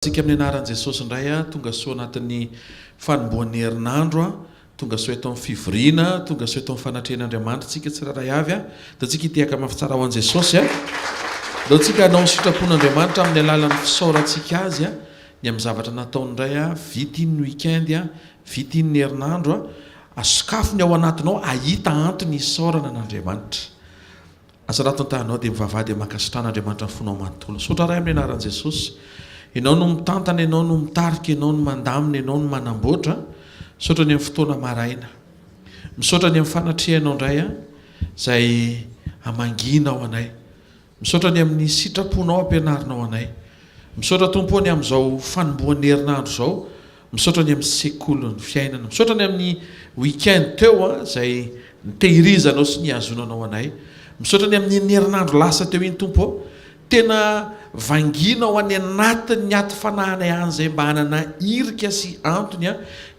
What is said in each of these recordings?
Tsika amin'ny anaran'i Jesosy indray tonga soa anatin'ny fanomboan'ny herinandro tonga soa eto amin'ny fivoriana tonga soa eto amin'ny fanatrehan'Andriamanitra tsika tsiraray avy dia tsika hitehaka mafitsara ho an'i Jesosy dia tsika hanao ny sitrapon'Andriamanitra amin'ny alalan'ny fisaorantsika azy ny amin'ny zavatra nataony indray vita iny ny weekend vita iny ny herinandro asokafony ao anatinao ahita antony isaorana n'Andriamanitra asa raha tontanao dia mivavahady makasitran'Andriamanitra ny fonao manontolo sotra ray amin'ny anaran'i Jesosy ianao no mitantana ianao no mitarika ianao no mandamina ianao no manamboatra misaotra ny amin'ny fotoana maraina misaotra ny amin'ny fanatrehanao indray izay amangina ao anay misaotra ny amin'ny sitraponao ampianarinao anay misaotra tompony amin'izao fanomboan'ny herinandro izao misaotra ny amin'ny sekoly ny fiainana misaotra ny amin'ny weekend teo izay nitehirizanao sy ny azonanao anay misaotra ny amin'ny herinandro lasa teo iny tompo tena vangina ho any anatin'ny aty fanahanay any izay mba hanana irika sy antony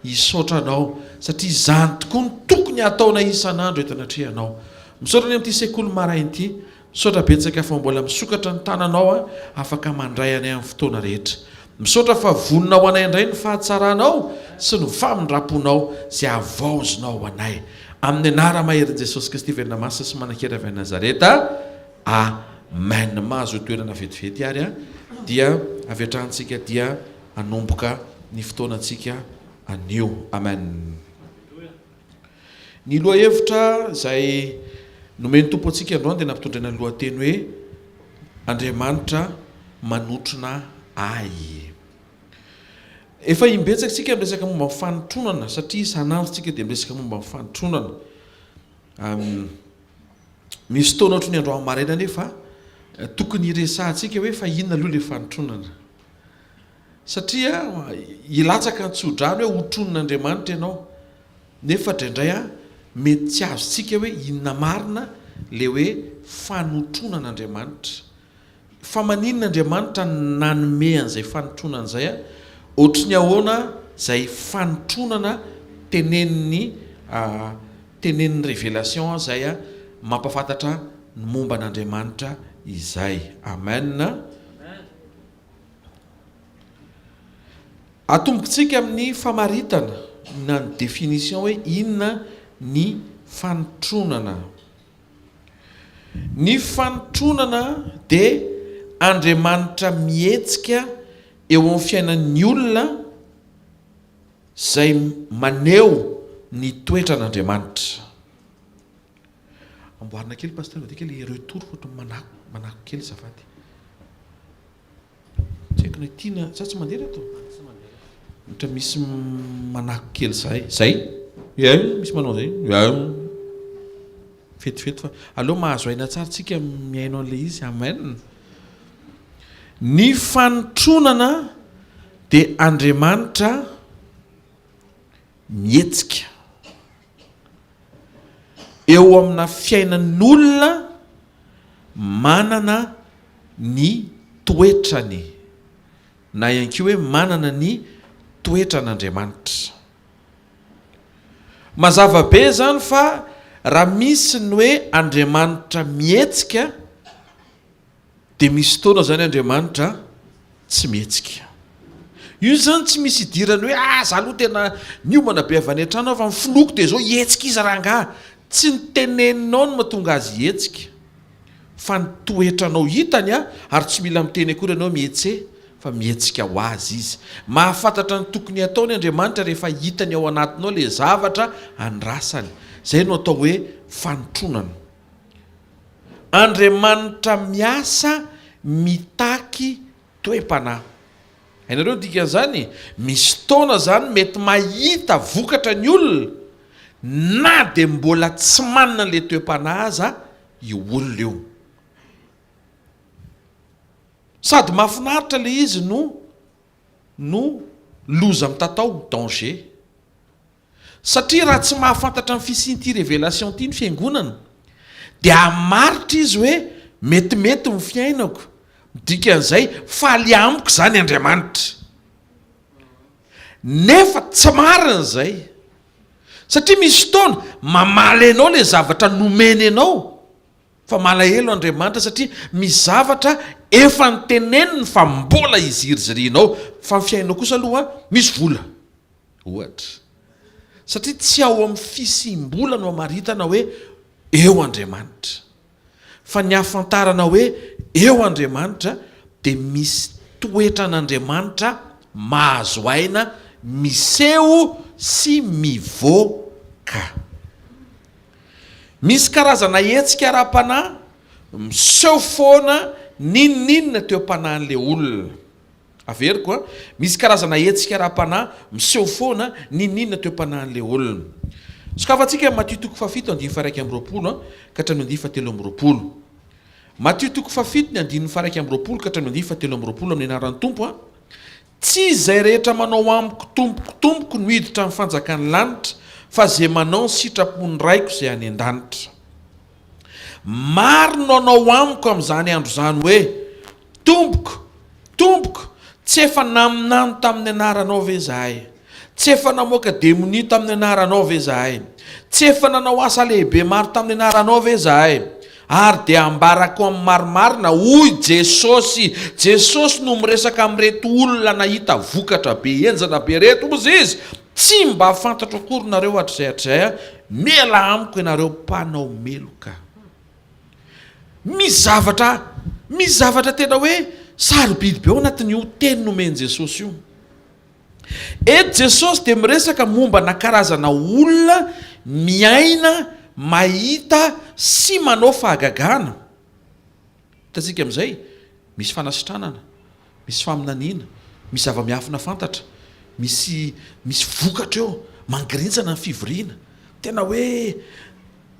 isaotranao satria izany tokoa ny tokony ataona isan'andro etanatrehanao misaotra ny amin'ity sekoly maraina ity misaotra betsaka fa mbola misokatra ny tananao afaka mandray anay amin'ny fotoana rehetra misaotra fa voninao anay indray ny fahatsaranao sy ny famindraponao izay avaozinao anay amin'ny anara maherin' Jesosy Kristy venina masina sy manan-kera avy Nazareta amen. Mahazo toerana vetivety ary dia avy-atrantsika dia anomboka ny fotoanantsika anio amen. Ny loha hevitra izay nomeny tompo antsika androany dia nampitondraina ny lohateny hoe Andriamanitra manotrona ay. Efa imbetsaka tsika miresaka momba ny fanotronana satria isan'andro tsika dia miresaka momba ny fanotronana. Misy fotoana ohatry ny androany maraina nefa tokony iresahantsika hoe fa inona aloha ilay fanotronana satria ilatsaka ny tsodrano hoe hotronon'Andriamanitra ianao nefa indraindray mety tsy azontsika hoe inona marina le hoe fanotronan'Andriamanitra fa maninon'Andriamanitra nanome an'izay fanotronana izay ohatry ny ahoana izay fanotronana tenenin'ny révélation izay mampafantatra ny momba n'Andriamanitra izay amen. Atombokontsika amin'ny famaritana na ny définition hoe inona ny fanotronana. Ny fanotronana dia Andriamanitra mihetsika eo amin'ny fiainan'ny olona izay maneho ny toetran'Andriamanitra. Amboarina kely pasteur dia kely retour foto manako kely zafady tsy haiko ny tiana sa tsy mandeha reto ohatra misy manako kely zay misy manao zay fetifety fa aloha mahazo aina tsara tsika miaino an'ilay izy amen. Ny fanotronana dia Andriamanitra mihetsika eo amina fiainan'olona manana ny toetrany na ihany koa hoe manana ny toetran'Andriamanitra. Mazava be zany fa raha misy ny hoe Andriamanitra mihetsika dia misy fotoana zany Andriamanitra tsy mihetsika. Io zany tsy misy idirany hoe za aloha tena niomana be avy any an-trano fa mifoloko dia zao hetsika izy rangahy. Tsy niteneninao no mahatonga azy hetsika fa ny toetranao hitany ary tsy mila miteny akory ianao mihetse fa mihetsika ho azy izy. Mahafantatra ny tokony ataony Andriamanitra rehefa hitany ao anatinao ilay zavatra andrasany. Izay no atao hoe fanotronana. Andriamanitra miasa mitaky toe-panahy. Hainareo dikan'izany misy fotoana zany mety mahita vokatra ny olona na dia mbola tsy manana le toe-panahy aza io olona io sady mahafinaritra le izy no loza mitatao danger satria raha tsy mahafantatra ny fisian'ity révélation ity ny fiangonana dia hamaritra izy hoe metimety ny fiainako dikan'izay faly amiko zany Andriamanitra nefa tsy marina izay satria misy fotoana mamaly anao le zavatra nomeny anao fa malahelo Andriamanitra satria mizavatra efa nyteneniny fa mbola izirizirinao fa ny fiainao kosa aloha misy vola ohatra satria tsy ao amin'ny fisim-bola no amaritana hoe eo Andriamanitra fa ny ahafantarana hoe eo Andriamanitra dia misy toetra n'Andriamanitra mahazo aina miseho sy mivoaka. Misy karazana hetsika ara-panahy miseho foana ninninona teo am-panahin'ilay olona. Averiko a, misy karazana hetsika ara-panahy miseho foana ninninona teo am-panahin'ilay olona. Sokafantsika Matthieu 7:1-20 ka hatramin'ny 7:20. Matthieu 7:1-20 ka hatramin'ny 7:20 amin'ny anaran'ny Tompo a. Tsy izay rehetra manao amiko tompoko no hiditra amin'ny fanjakan'ny lanitra fa zay manao ny sitrapony raiko izay any an-danitra. Maro no anao amiko amin'izany andro izany hoe tompoko tsy efa naminano tamin'ny anaranao ve izahay, tsy efa namoaka demonia tamin'ny anaranao ve izahay, tsy efa nanao asa lehibe maro tamin'ny anaranao ve izahay, ary dia ambarako amin'ny marimarina hoy Jesosy no miresaka amin'reto olona nahita vokatra be enjana be reto moa izy, tsy mba fantatra akory nareo hatrizay mela amiko ianareo mpanao meloka. Mizavatra tena hoe sarobidy be ao anatin'io teny nomeny Jesosy io. Eto Jesosy dia miresaka momba na karazana olona miaina mahita sy manao fahagagana. Hitantsika amin'izay misy fanasitranana, misy faminaniana, misy zava-miafina fantatra, misy vokatra eo mangirintsana ny fivoriana. Tena hoe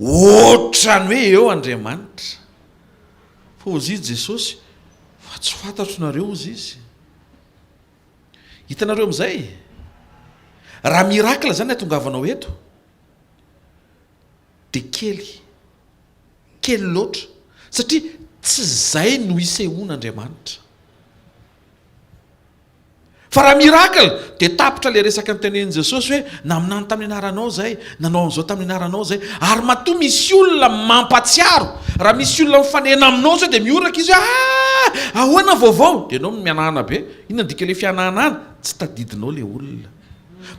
ohatrany hoe eo Andriamanitra. Fa ozy izy Jesosy fa tsy fantatro nareo ozy izy. Hitanareo amin'izay raha mirakla zany atongavanao eto dia kely loatra satria tsy zay no isehoan'Andriamanitra. Fa raha mirakla dia tapitra le resaka nytenenin Jesosy hoe naminany tamin'ny anaranao zay, nanao an'izao tamin'ny anaranao zay, ary matoa misy olona mampatsiaro. Raha misy olona mifanena aminao zao dia mioraka izy ahoana vaovao dia ianao mianahana be. Inona dika le fianahana tsy tadidinao le olona.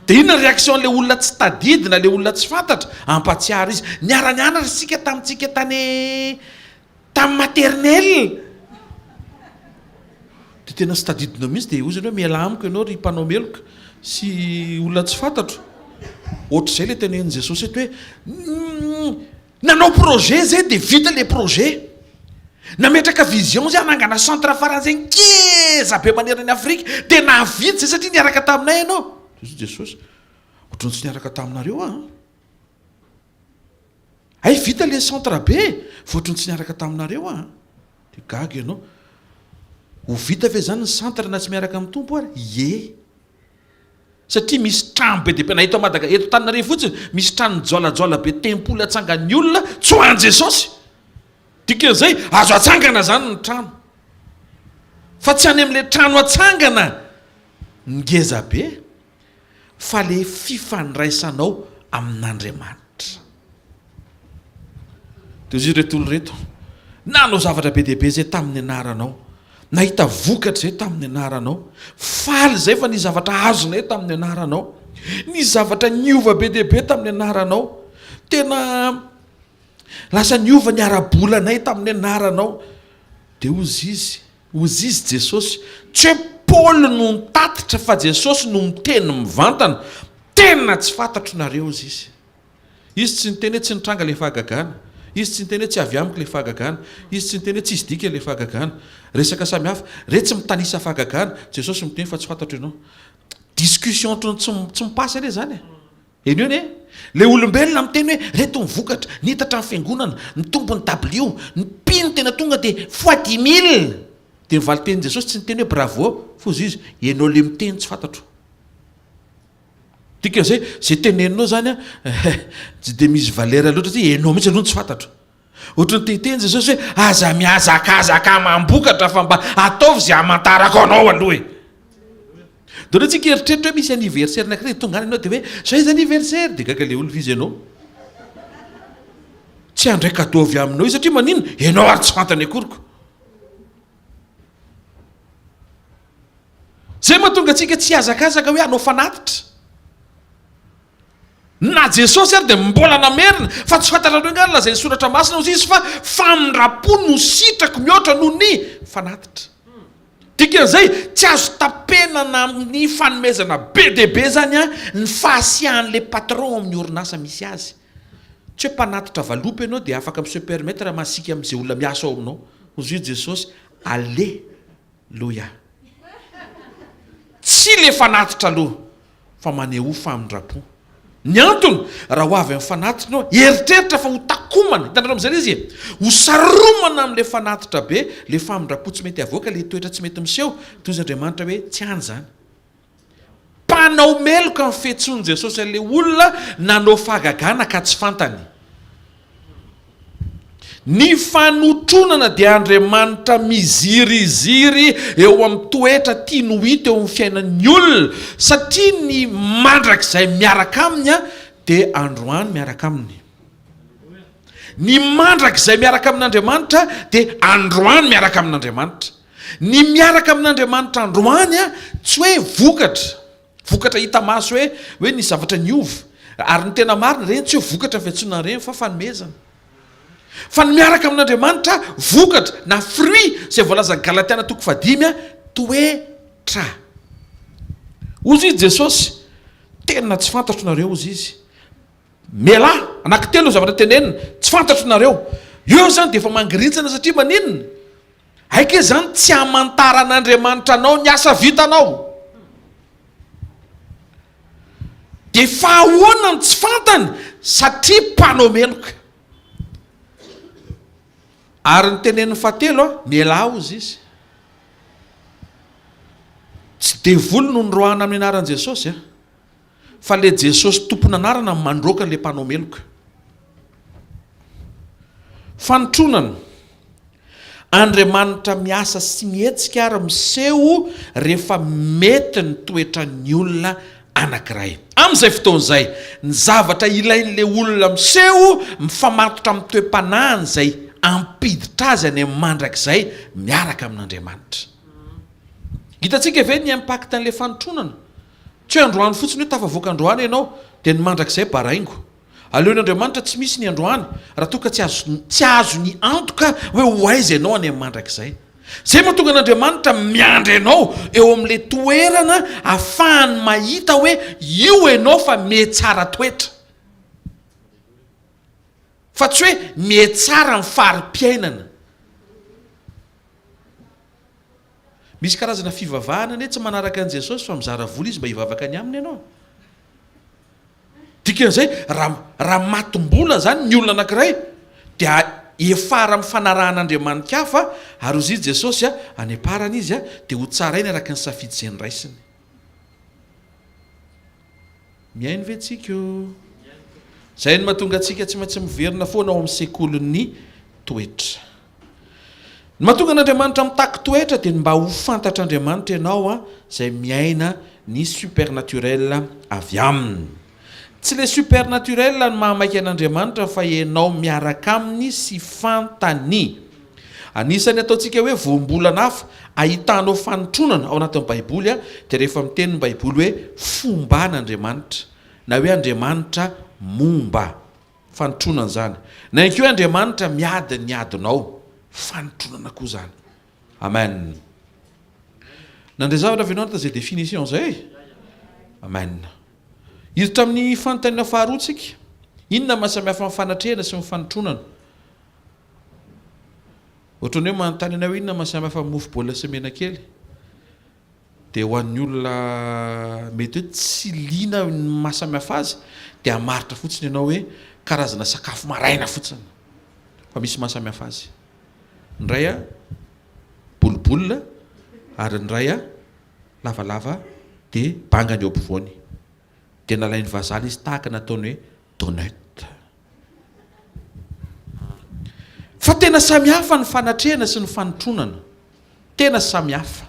Dia inona réaction le olona tsy tadidina, le olona tsy fantatra ampatsiaro izy. Niara-nianatra sika tamintsika tamin'ny maternelle. Dia tena tsy tadidinao mihitsy dia ozy hoe miala amiko ianao ry mpanao meloka sy olona tsy fantatro. Ohatr'izay le tenenin Jesosy eto hoe nanao projet zay dia vita le projet. Nametraka vision zay hanangana centre faran'izay ngeza be manerana ny Afrika dia nahavita zay satria niaraka taminay ianao. Jesosy ohatrany tsy niaraka taminareo ay vita le centre be fa ohatrany tsy niaraka taminareo dia gaga ianao. Ho vita ve zany ny centre na tsy miaraka amin'ny Tompo ary? Ie. Satria misy trano be dia be na eto Madagasikara eto Antananarivo fotsiny misy trano jolajola be tempoly atsangan'ny olona tsy ho an'i Jesosy. Dikan'izay azo atsangana zany ny trano. Fa tsy any amin'ilay trano atsangana ngeza be fa le fifandraisanao amin'Andriamanitra. Dia izy reto olo reto nanao zavatra be dia be zay tamin'ny anaranao, nahita vokatra zay tamin'ny anaranao, faly zay fa ny zavatra azonay tamin'ny anaranao, ny zavatra niova be dia be tamin'ny anaranao, tena lasa niova ny ara-bolanay tamin'ny anaranao. Dia ozy izy Jesosy tsy hoe Paoly no nitatitra fa Jesosy no miteny mivantana. Tena tsy fantatro nareo izy izy. Izy tsy niteny hoe tsy nitranga le fahagagana, izy tsy niteny hoe tsy avy amiko le fahagagana, izy tsy niteny hoe tsy isy dika le fahagagana. Resaka samihafa rehetra tsy mitanisa fahagagana, Jesosy miteny fa tsy fantatro ianao. Discussion tsy mipasy ane zany eny eo ne le olombelona miteny hoe reto mivokatra nitatra ny fiangonana ny tombony tablio ny pino tena tonga dia fois 10 000. Dia nivaly teny Jesosy tsy niteny hoe bravo fa izy ianao le miteny tsy fantatro. Dikan'izay zay teneninao zany tsy dia misy valera loatra ty ianao mihitsy aloha tsy fantatro. Ohatrany teny Jesosy hoe aza miazakazaka mambokatra fa mba ataovy zay hamantarako anao aloha. Dia tsika eritreritra hoe misy anniversaire anankiray tonga any ianao dia hoe zay izy anniversaire dia gaga le olo vizy ianao. tsy andray cadeau avy aminao izy satria maninona ianao ary tsy fantany akoriko. Zay mahatonga antsika tsy azakazaka hoe anao fanatitra. Na Jesosy ary dia mbola namerina fa tsy fantatra anao ngany lazay ny soratra masina ozy izy fa famindrapo no sitrako mihoatra noho ny fanatitra. Dikan'izay tsy azo tapenana amin'ny fanomezana be dehibe zany a ny fahasiahan'le patron amin'ny orinasa misy azy. Tsy hoe mpanatitra valopy ianao dia afaka miseho permettre masika amin'izay olona miasa ao aminao. Ozy Jesosy, alleluia. Tsy le fanatitra aloha fa maneho famindrapo. Ny antony raha ho avy amin'ny fanatitra anao eritreritra fa ho takomana. Hitanareo amin'izay izy ho saromana amin'le fanatitra be, le famindrapo tsy mety avoaka, le toetra tsy mety miseho, toy izy Andriamanitra hoe tsy any zany. Mpanao meloka amin'ny fiantsoan'i Jesosy an'le olona nanao fahagagana ka tsy fantany. Ny fanotronana dia Andriamanitra miziriziry eo amin'ny toetra tia no hita eo amin'ny fiainan'ny olona, satria ny mandrakizay miaraka aminy dia androany miaraka aminy. Ny mandrakizay miaraka amin'Andriamanitra dia androany miaraka amin'Andriamanitra. Ny miaraka amin'Andriamanitra androany tsy hoe vokatra hita maso hoe ny zavatra niova, ary ny tena marina reny tsy hoe vokatra fiantsoana reny fa fanomezana. Fa ny miaraka amin'Andriamanitra vokatra na fruit izay voalazan'ny Galatiana 5 toetra. Ozy izy Jesosy, tena tsy fantatro nareo ozy izy. Mialahy anankitelo zavatra tenenina, tsy fantatro nareo. Eo zany dia efa mangirintsana satria maninona? Aika zany tsy hamantara an'Andriamanitra anao ny asa vitanao. Dia fahahoana ny tsy fantany satria mpanao meloka. Ary ny teneniny fahatelo mialahy ozy izy. Tsy devoly no norohana amin'ny anaran'i Jesosy fa le Jesosy tompony anarana mandroaka le mpanao meloka. Fanotronana. Andriamanitra miasa sy mihetsika ary miseho rehefa mety ny toetran'ny olona anankiray. Amin'izay fotoan'izay ny zavatra ilain'le olona miseho mifamatotra amin'ny toe-panahiny izay ampiditra azy any amin'ny mandrakizay miaraka amin'Andriamanitra. Hitantsika ve ny impact an'le fanotronana? Tsy hoe androany fotsiny hoe tafavoaka androany ianao dia ny mandrakizay baraingo. Aleon'Andriamanitra tsy misy ny androany raha toa ka tsy azo ny antoka hoe ho aiza ianao any amin'ny mandrakizay. Zay mahatonga an'Andriamanitra miandry ianao eo amin'le toerana ahafahany mahita hoe io ianao fa mihetsara toetra. Fa tsy hoe mihetsara ny fari-piainana. Misy karazana fivavahana ane tsy manaraka an'i Jesosy fa mizara vola izy mba hivavaka ny aminy ianao. Dikan'izay raha matom-bola zany ny olona anankiray dia efara amin'ny fanarahan'Andriamanitra hafa ary ozy izy Jesosy any aparana izy dia ho tsara iny araka ny safidy izay niraisiny. Miaino ve tsika? Zay ny mahatonga antsika tsy maintsy miverina foana ao amin'ny sekolin'ny toetra. Ny mahatonga an'Andriamanitra mitaky toetra dia mba ho fantatr'Andriamanitra ianao izay miaina ny supernaturel avy aminy. Tsy le supernaturel ny mahamaika an'Andriamanitra fa ianao miaraka aminy sy fantany. Anisany ataontsika hoe voambolana hafa ahitanao fanotronana ao anatin'ny Baiboly dia rehefa miteny ny Baiboly hoe fomba an'Andriamanitra na hoe Andriamanitra momba, fanotronana zany. Na ihany koa Andriamanitra miady ny adinao, fanotronana koa zany. Amen. Nandray zavatra avy ianao zay définition zay? Amen. Hiditra amin'ny fanontaniana faharoa tsika. Inona mahasamihafa amin'ny fanatrehana sy ny fanotronana? Ohatran'ny hoe manontany anao hoe inona mahasamihafa amin'ny mofo baolina sy menakely? Dia ho an'ny olona mety hoe tsy liana ny mahasamihafa azy dia hamaritra fotsiny ianao hoe karazana sakafo maraina fotsiny. Fa misy mahasamihafa azy. Ny ray bolibolina ary ny ray lavalava dia bangany eo ampovoany. Dia nalain'ny vazaha izy tahaka nataony hoe donut. Fa tena samihafa ny fanatrehana sy ny fanotronana. Tena samihafa.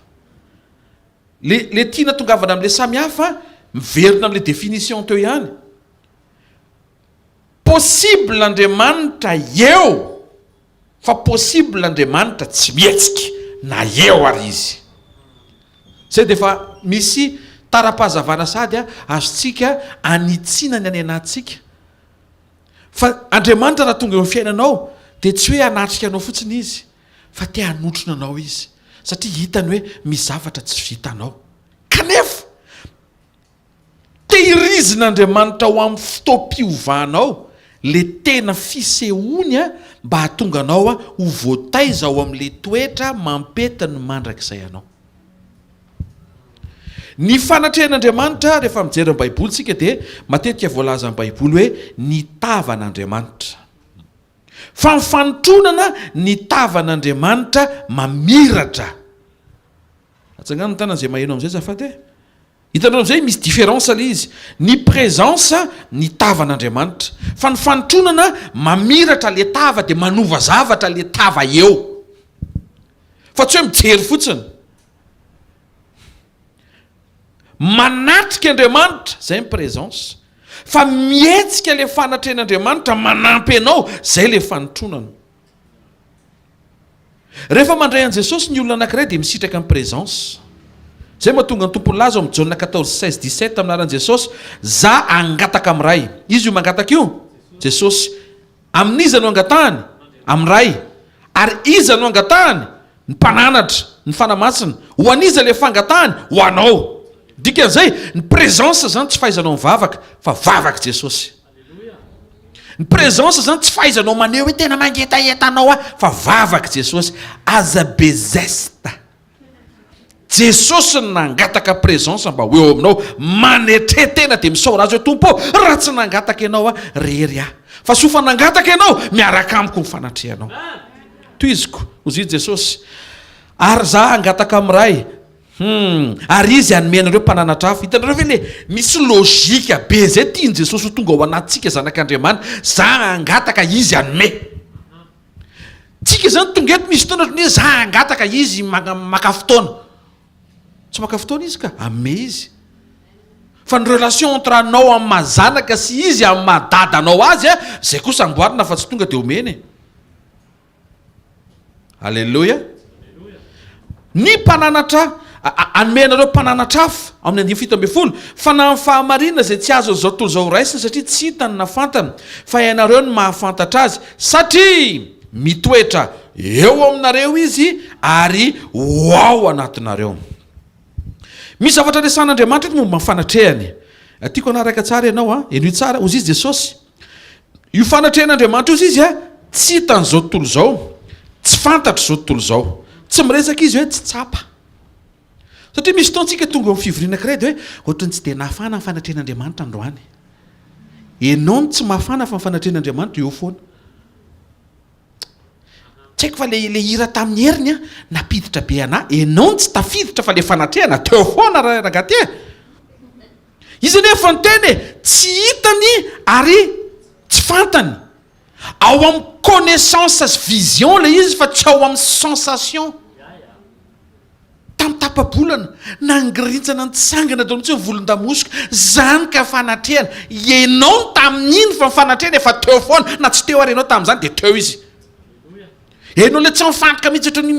Le tiana tongavana amin'le samihafa miverina amin'le définition teo ihany. possible Andriamanitra eo fa possible Andriamanitra tsy mietsika na eo ary izy. Zay dia efa misy tara-pahazavana sady azontsika anitsiana ny any anatsika. Fa Andriamanitra raha tonga eo amin'ny fiainanao dia tsy hoe anatrika anao fotsiny izy fa te hanotrona anao izy satria hitany hoe misy zavatra tsy vitanao. Kanefa tehirizinaandriamanitra ho amin'ny fotoam-piovanao le tena fisehoany mba hahatonga anao ho voataiza ao amin'le toetra mampeta ny mandrakizay anao. Ny fanatrehan'Andriamanitra rehefa mijery ny Baiboly tsika dia matetika voalaza ny Baiboly hoe ny tavan'Andriamanitra. Fa ny fanotronana ny tavan'Andriamanitra mamiratra. Atsangano tana izay maheno amin'izay zafady e. Hitanao amin'izay misy différence le izy. Ny présence ny tavan'Andriamanitra. Fa ny fanotronana mamiratra le tava dia manova zavatra le tava eo. Fa tsy hoe mijery fotsiny. Manatrika Andriamanitra zay ny présence. Fa mietsika le fanatrehan'Andriamanitra manampy anao zay le fanotronana. Rehefa mandray an' Jesosy ny olona anankiray dia misitraka amin'ny présence. Zay mahatonga ny tompony laza amin'ny Jaona 14:16-17 aminaran'i Jesosy, za angataka amin'ray. Izy io mangataka io? Jesosy. Amin'iza no angatahany? Amin'ray. Ary iza no angatahany? Ny mpananatra, ny fanamasina. Ho an'iza le fangatahany? Ho anao. Dikan'izay ny présence zany tsy fahaizanao mivavaka fa vavaka Jesosy. Ny présence zany tsy fahaizanao maneho hoe tena mangetaetanao fa vavaka Jesosy. Aza bezesta. Jesosy nangataka présence mba ho eo aminao manetretena dia misaora azy hoe tompo raha tsy nangataka ianao rery aho. Fa sofa nangataka ianao miaraka amiko ny fanatrehanao. Toiziko ozy Jesosy. Ary za angataka amin'ray. Ary izy anomenareo mpananatra hafa. Hitanareo ve le misy logika be zay tiany Jesosy ho tonga ao anatsika zanak'Andriamanitra. Za angataka izy anome. Tsika zany tonga eto misy fotoana hoe za angataka izy maka fotoana. Tsy maka fotoana izy ka anome izy. Fa ny relation entre anao amin'ny mazanaka sy izy amin'ny mahadadanao azy zay kosa amboarina fa tsy tonga dia omeny. Alléluia. Ny mpananatra anomenareo mpananatra hafa amin'ny 7:10 fa na amin'ny fahamarina zay tsy azo zao tontolo zao raisina satria tsy hitany na fantany fa ianareo ny mahafantatra azy satria mitoetra eo aminareo izy ary ao anatinareo. Misy zavatra resan'Andriamanitra eto momba fanatrehany. Tiako anaraka tsara ianao eno tsara ozy izy Jesosy. Io fanatrehan'Andriamanitra ozy izy tsy hitan'izao tontolo zao, tsy fantatra zao tontolo zao, tsy miresaka izy hoe tsy tsapa. Satria misy fotoantsika tonga amin'ny fivoriana anankiray dia hoe ohatrany tsy dia nahafana ny fanatrehan'Andriamanitra androany. Ianao no tsy mahafana fa ny fanatrehan'Andriamanitra eo foana. Tsy haiko fa le hira tamin'ny heriny napiditra be anahy. Ianao no tsy tafiditra fa le fanatrehana teo foana ragaty. Izy nefa ny teny tsy hitany ary tsy fantany. Ao amin'ny connaissance sy vision le izy fa tsy ao amin'ny sensation. Tamin'ny tapabolana nangirintsana nitsangana dao mitsy volon-damosoka zany ka fanatrehana. Ianao tamin'iny fa fanatrehana efa teo foana na tsy teo ary ianao tamin'izany dia teo izy. Ianao le tsy mifantoka mihitsy ohatrany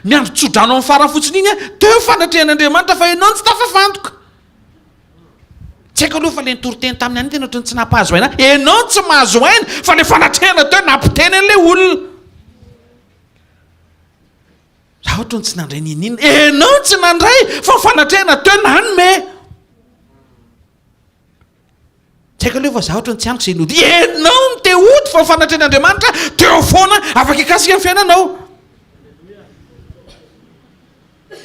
miandro tsodrano amin'ny farany fotsiny iny teo fanatrehan'Andriamanitra fa ianao tsy tafafantoka. Tsy haiko aloha fa le nitoriteny tamin'ny any tena ohatrany tsy nampahazo aina. Ianao tsy mahazo aina fa le fanatrehana teo nampiteny an'ilay olona. Raha ohatrany tsy nandray ninina. Ianao tsy nandray fa fanatrehana teo nanome. Tsy haiko aloha fa za ohatrany tsy aniko izay nody. Ianao no te hody fa fanatrehan'Andriamanitra teo foana afaka hikasika ny fiainanao.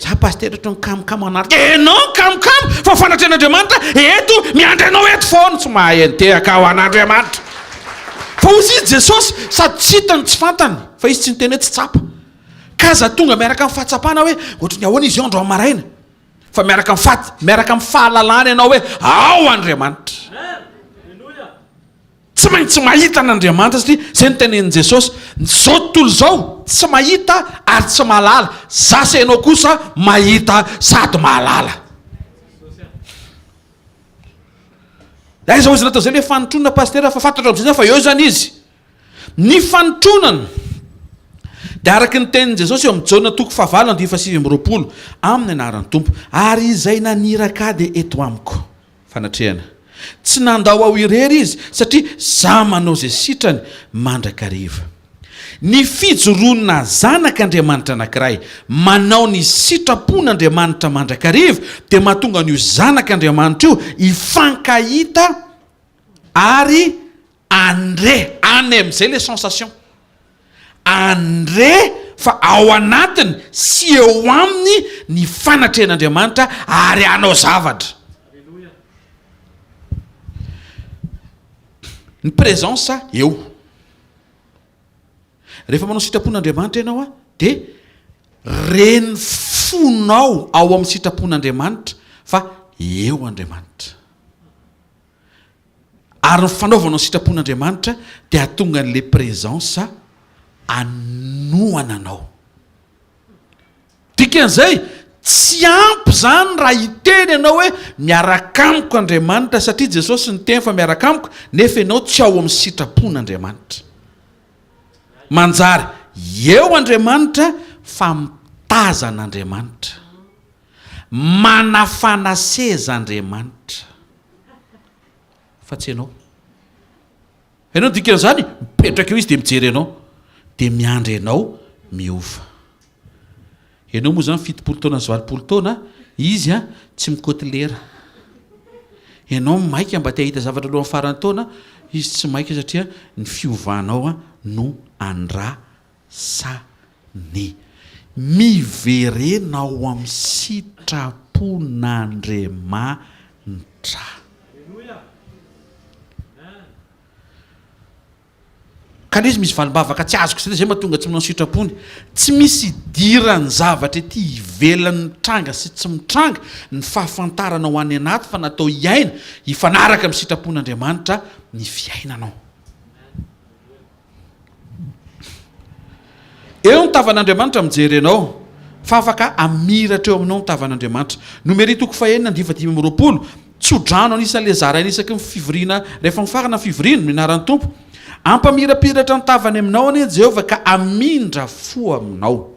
Za pasteur ohatrany kamokamo anarika. Ianao kamokamo fa fanatrehan'Andriamanitra eto miandry anao eto foana tsy mahay antehaka ao an'Andriamanitra. Fa ozy izy Jesosy sady tsy hitany tsy fantany fa izy tsy niteny hoe tsy tsapa. Kaza tonga miaraka amin'ny fahatsapana hoe ohatrany ahoana izy io andro amaraina. Fa miaraka amin'ny fahalalana ianao hoe ao Andriamanitra. Tsy maintsy mahita an'Andriamanitra satria zay no tenenin' Jesosy. Zao tontolo zao tsy mahita ary tsy mahalala. Zasa ianao kosa mahita sady mahalala. Aiza izy natao zay le fanotronana pastera fa fantatra amin'izay fa eo zany izy ny fanotronana dia araky ny tenin' Jesosy eo amin'ny Jaona 4:7-8 amin'ny anaran'ny Tompo ary izay naniraka dia eto amiko fanatrehana tsy nandao ao irery izy satria za manao zay sitrany mandrakariva ny fijoronana zanak'Andriamanitra anankiray manao ny sitrapon'Andriamanitra mandrakariva dia mahatonga n'io zanak'Andriamanitra io ifankahita ary andre any amin'izay le sensation andre fa ao anatiny sy eo aminy ny fanatrehan'Andriamanitra ary anao zavatra ny présence eo rehefa manao sitrapon'Andriamanitra ianao dia reny fonao ao amin'ny sitrapon'Andriamanitra fa eo Andriamanitra ary ny fanaovanao sitrapon'Andriamanitra dia atonga n'le présence anohana anao dikan'izay tsy ampy zany raha hiteny ianao hoe miaraka amiko Andriamanitra satria Jesosy ny teny fa miaraka amiko nefa ianao tsy ao amin'ny sitrapon'Andriamanitra manjary eo Andriamanitra fa mitazan'Andriamanitra manafanasez'Andriamanitra fa tsy ianao dikan'izany mipetraka eo izy dia mijery ianao dia miandry ianao miova ianao moa zany 70 taona sy 80 taona izy tsy mikotilera ianao maika mba te hahita zavatra alohan'ny farany taona izy tsy maika satria ny fiovanao no andrasany miverenao amin'ny sitrapon'Andriamanitra ka izy misy valimbavaka tsy azoko zay mahatonga tsy manao sitrapony tsy misy dirany zavatra ety ivelan'ny mitranga sy tsy mitranga ny fahafantarana ho any anaty fa natao iaina hifanaraka amin'ny sitrapon'Andriamanitra ny fiainanao eo ny tavan'Andriamanitra mijery ianao fa afaka amiratra eo aminao ny tavan'Andriamanitra Nomery 9:5-20 tsodrano anisan'le zara anisaky ny fivoriana rehefa mifarana fivoriana minaran'ny Tompo ampamirapiratra ny tavany aminao anie Jehovah ka amindra fo aminao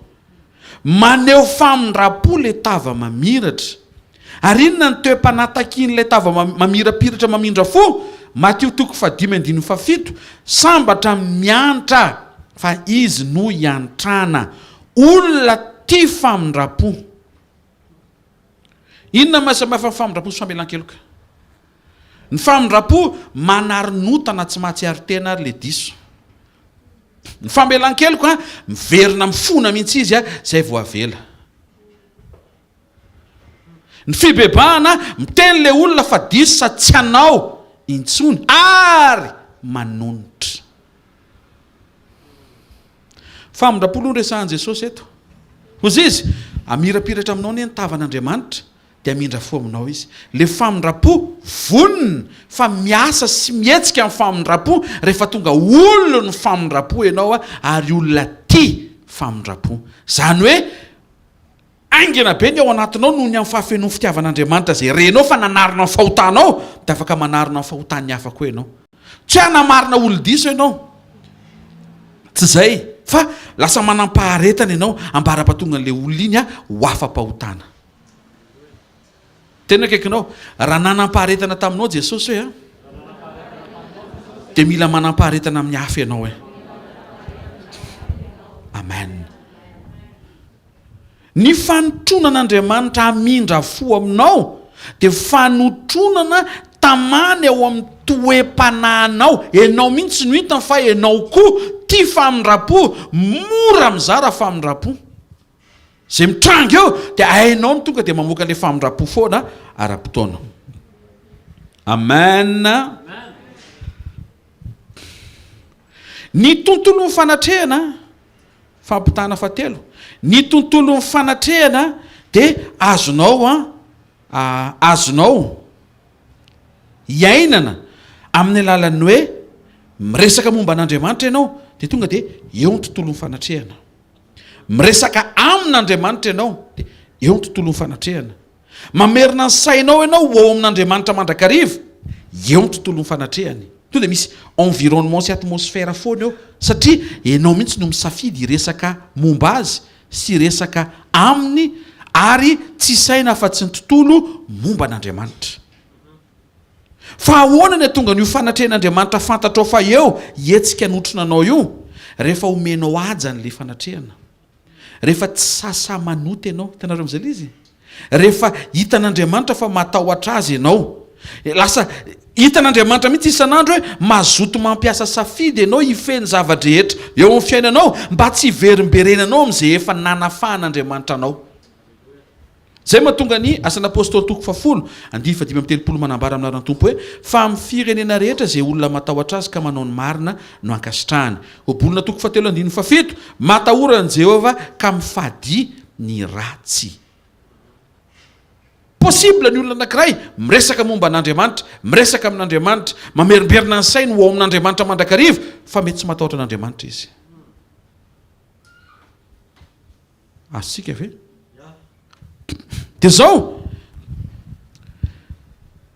maneho famindra-po le tava mamiratra ary inona ny toe-panatakin'ilay tava mamirapiratra mamindra fo Mateo 5:5-7 sambatra miantra fa izy no iantrana olona tia famindra-po inona mahasamihafa famindra-po sy famelan-keloka ny famindra-po manarinotana tsy mahatsiaro tena ary le diso ny famelan-keloka miverina mifona mihitsy izy zay vao avela ny fibebahana miteny le olona fa diso sa tsy anao intsony ary manonitra famindra-po aloha resahan Jesosy eto hozy izy amirapiratra aminao ny tavan'Andriamanitra dia amindra fo aminao izy le famindra-po vonona fa miasa sy mihetsika amin'ny famindra-po rehefa tonga olona ny famindra-po ianao ary olona tia famindra-po zany hoe aingana be ny ao anatinao noho ny amin'ny fahafenon'ny fitiavan'Andriamanitra zay renao fa nanarina amin'ny fahotanao dia afaka manarina amin'ny fahotan'ny hafa koa ianao tsy hanamarina olo-diso ianao tsy zay fa lasa manampaharetana ianao ambara-patonga n'le olona iny ho afa-pahotana tena akaikinao raha nanampaharetana taminao Jesosy hoe dia mila manampaharetana amin'ny hafa ianao amen ny fanotronan'Andriamanitra amindra fo aminao dia fanotronana tamany ao amin'ny toe-panahinao ianao mihitsy no hitany fa ianao koa tia famindra-po mora mizara famindra-po zay mitranga eo dia hainao ny tonga dia mamoaka le famindra-po foana ara-potoana amen ny tontolo ny fanatrehana fampitana fatelo ny tontolo ny fanatrehana dia azonao iainana amin'ny alalan'ny hoe miresaka momba an'Andriamanitra ianao dia tonga dia eo ny tontolo ny fanatrehana miresaka amin'Andriamanitra ianao dia eo ny tontolo ny fanatrehana mamerina ny sainao ianao ho ao amin'Andriamanitra mandrakariva eo ny tontolo ny fanatrehany to de misy environnement sy atmosphère foana eo satria ianao mihitsy no misafidy iresaka momba azy sy resaka aminy ary tsy saina fa tsy ny tontolo momba an'Andriamanitra fa ahoana ny tonga n'io fanatrehan'Andriamanitra fantatrao fa eo etsika notrona anao io rehefa omenao aja n'le fanatrehana rehefa tsy sasa manoty ianao tanareo am'izay le izy rehefa hitan'Andriamanitra fa matahotra azy ianao lasa hitan'Andriamanitra mihitsy isan'andro hoe mazoto mampiasa safidy ianao hifeny zavadrehetra eo amin'ny fiainanao mba tsy hiverimberenanao am'izay efa nanafahan'Andriamanitra anao zay mahatonga ny asan'apôstôly toko 10:5-7 manambara amin'arana tompo hoe fa amin'ny firenena rehetra zay olona matahotra azy ka manao ny marina no ankasitrahany obolona toko 7:7 matahorany Jehovah ka mifady ny ratsy possible ny olona anankiray miresaka momba an'Andriamanitra miresaka amin'Andriamanitra mamerimberina ny sainy ho amin'Andriamanitra mandrakariva fa mety tsy matahotra an'Andriamanitra izy asika ve de zao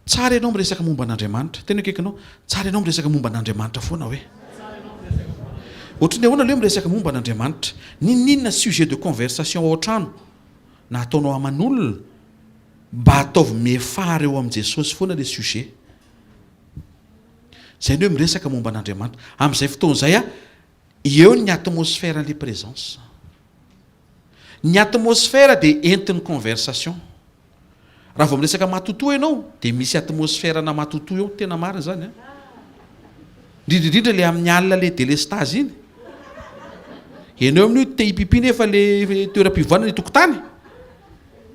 tsara ianao miresaka momba an'Andriamanitra tena kekinao tsara ianao miresaka momba an'Andriamanitra foana hoe ohatrany ahoana le miresaka momba an'Andriamanitra ninona sujet de conversation ao an-trano na ataonao aman'olona mba ataovy mefara eo am' Jesosy foana le sujet zay ny hoe miresaka momba an'Andriamanitra am'izay fotoan'izay eo ny atmosphère an'le présence ny atmosphère de entin'ny conversation raha vao miresaka matotoa ianao de misy atmosphère na matotoa eo tena marina zany indrindrindrindra le amin'ny alina le délestage iny eneo amin'io te hipipiny efa le toeram-pivoana ny tokotany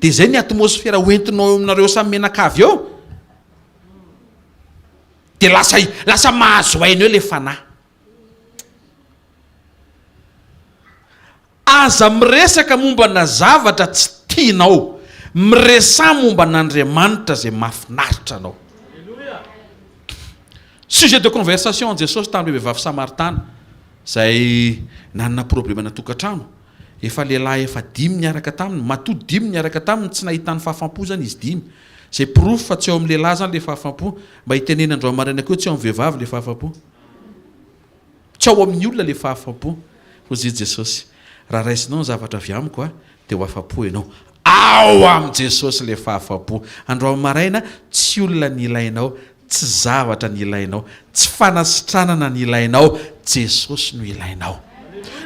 de zay ny atmosphère hoentinao aminareo samy menakavy eo de lasa mahazo aina eo le fanahy aza miresaka momba na zavatra tsy tianao miresa momba an'Andriamanitra zay mahafinaritra anao sujet de conversation an Jesosy tamin'ireo vehivavy samaritana zay nanana problème na tokantrano efa lehilahy efa 5 niaraka taminy matody 5 niaraka taminy tsy nahitany fahafampo zany izy 5 zay proof fa tsy eo amin'ny lehilahy zany le fahafampo mba hitenenandro amarina koa tsy eo amin'ny vehivavy le fahafampo tsy ao amin'ny olona le fahafampo ho zay Jesosy raha raisinao ny zavatra avy amiko de ho afapo ianao ao am' Jesosy le fahafampo andro maraina tsy olona ny ilainao tsy zavatra ny ilainao tsy fanasitranana ny ilainao Jesosy no ilainao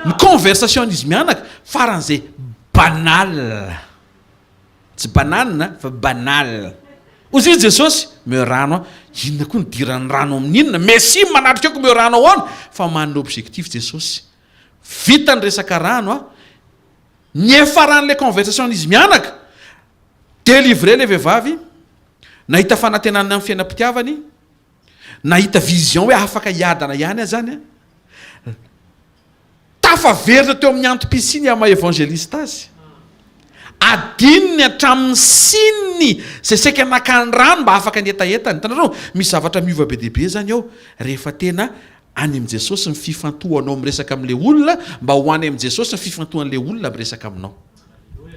ny conversation izy mianaka faran'izay banal tsy banalina fa banal ozy izy Jesosy meo rano inona koa ny diran'ny rano amin'inona mesy manatrikako meo rano ahoana fa manana objectif Jesosy vita ny resaka rano ny efaran'le conversation izy mianaka délivrer le vehivavy nahita fanantenana amin'ny fiainam-pitiavany nahita vision hoe afaka hiadana ihany zany tafaverina teo amin'ny antom-pisiny ama évangéliste azy adininy hatramin'ny sininy zay saika nakany rano mba afaka ny etaetany tanareo misy zavatra miova be dehibe zany ao rehefa tena any am' Jesosy ny fifantohanao miresaka am'le olona mba ho any am' Jesosy ny fifantohan'le olona miresaka aminao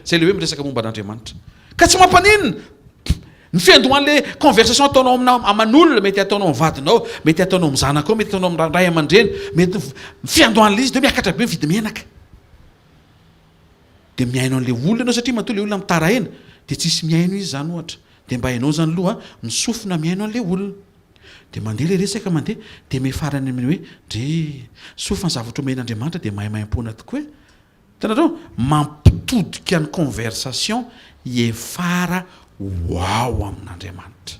zay le hoe miresaka momba an'Andriamanitra ka tsy mampaninona ny fiandohan'le conversation ataonao aman'olona mety ataonao amin'ny vadinao mety ataonao amin'ny zanakao mety ataonao amin'ny ray aman-dreny mety fiandohan'le izy de miakatra be mividy menaka de miaino an'le olona ianao satria matoa le olona mitaraina de tsisy miaino izy zany ohatra de mba hainao zany loha misofina miaino an'le olona de mandeha le resaka mandeha de mefarany amin'ny hoe dre sofa ny zavatra omen'Andriamanitra de mahaimaim-pona tokoa tanareo mampitodika ny conversation efara wow amin'Andriamanitra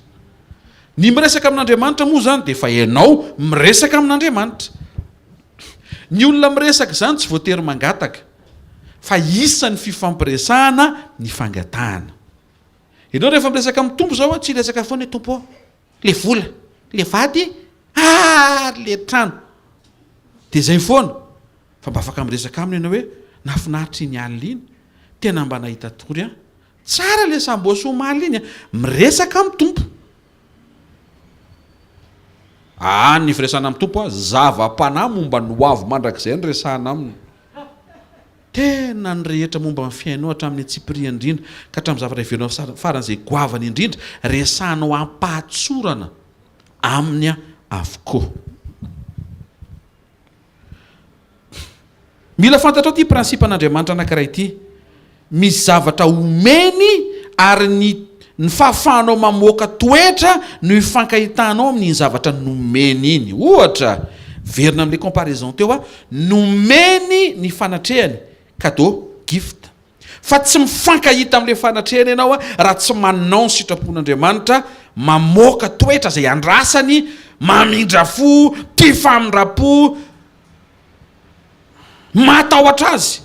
ny miresaka amin'Andriamanitra moa zany de fa ianao miresaka amin'Andriamanitra ny olona miresaka zany tsy voatery mangataka fa isan'ny fifampiresahana ny fangatahana ianao rehefa miresaka amin'ny tompo zao tsy resaka foana tompo le vola le vady le trano de zay foana fa mba afaka miresaka aminy ianao hoe nafinaritra iny alina iny tena mba nahita tory tsara le samboso omaly iny miresaka amin'ny tompo ny firesana amin'ny tompo zava-panahy momba ny hoavo mandrak'izay ny resahana aminy tena ny rehetra momba ny fiainao hatramin'ny tsipria indrindra ka hatramin'ny zavatra ivenao faran'izay goavany indrindra resahanao ampahatsorana aminy avokoa. Mila fantatrao ty prinsipa an'Andriamanitra anankiray ity. Misy zavatra omeny ary ny fahafahanao mamoaka toetra no ifankahitanao amin'iny zavatra nomeny iny. Ohatra, verina amin'ilay comparaison teo nomeny ny fanatrehany cadeau, gift. Fa tsy mifankahita amin'ilay fanatrehany ianao raha tsy manao ny sitrapon'Andriamanitra, mamoaka toetra izay andrasany, mamindra fo, tia famindrapo, matahotra azy.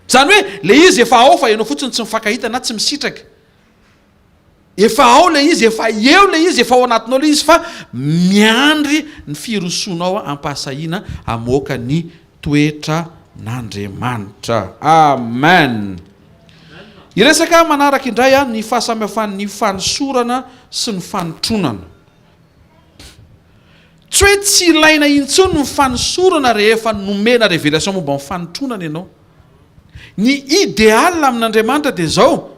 Zany hoe le izy efa ao fa ianao fotsiny tsy mifankahita na tsy misitraka. Efa ao le izy, efa eo le izy, efa ao anatinao le izy, fa miandry ny firosoanao ampahasahina amoaka ny toetra n'Andriamanitra. Amen. Iresaka manaraka indray ny fahasamihafan'ny fanosorana sy ny fanotronana. Tsy hoe tsy ilaina intsony ny fanosorana rehefa nomena révélation momba ny fanotronana ianao. Ny idéal amin'Andriamanitra dia zao,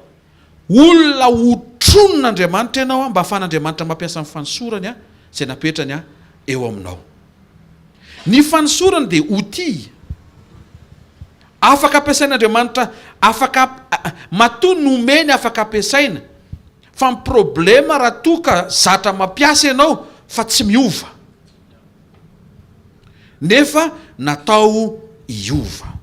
olona hotronon'Andriamanitra ianao mba ahafahan'Andriamanitra mampiasa ny fanosorany izay napetrany eo aminao. Ny fanosorana dia outil afaka ampiasain'Andriamanitra, afaka matoa nomeny afaka ampiasaina. Fa ny problema raha toka zatra mampiasa ianao fa tsy miova, nefa natao iova.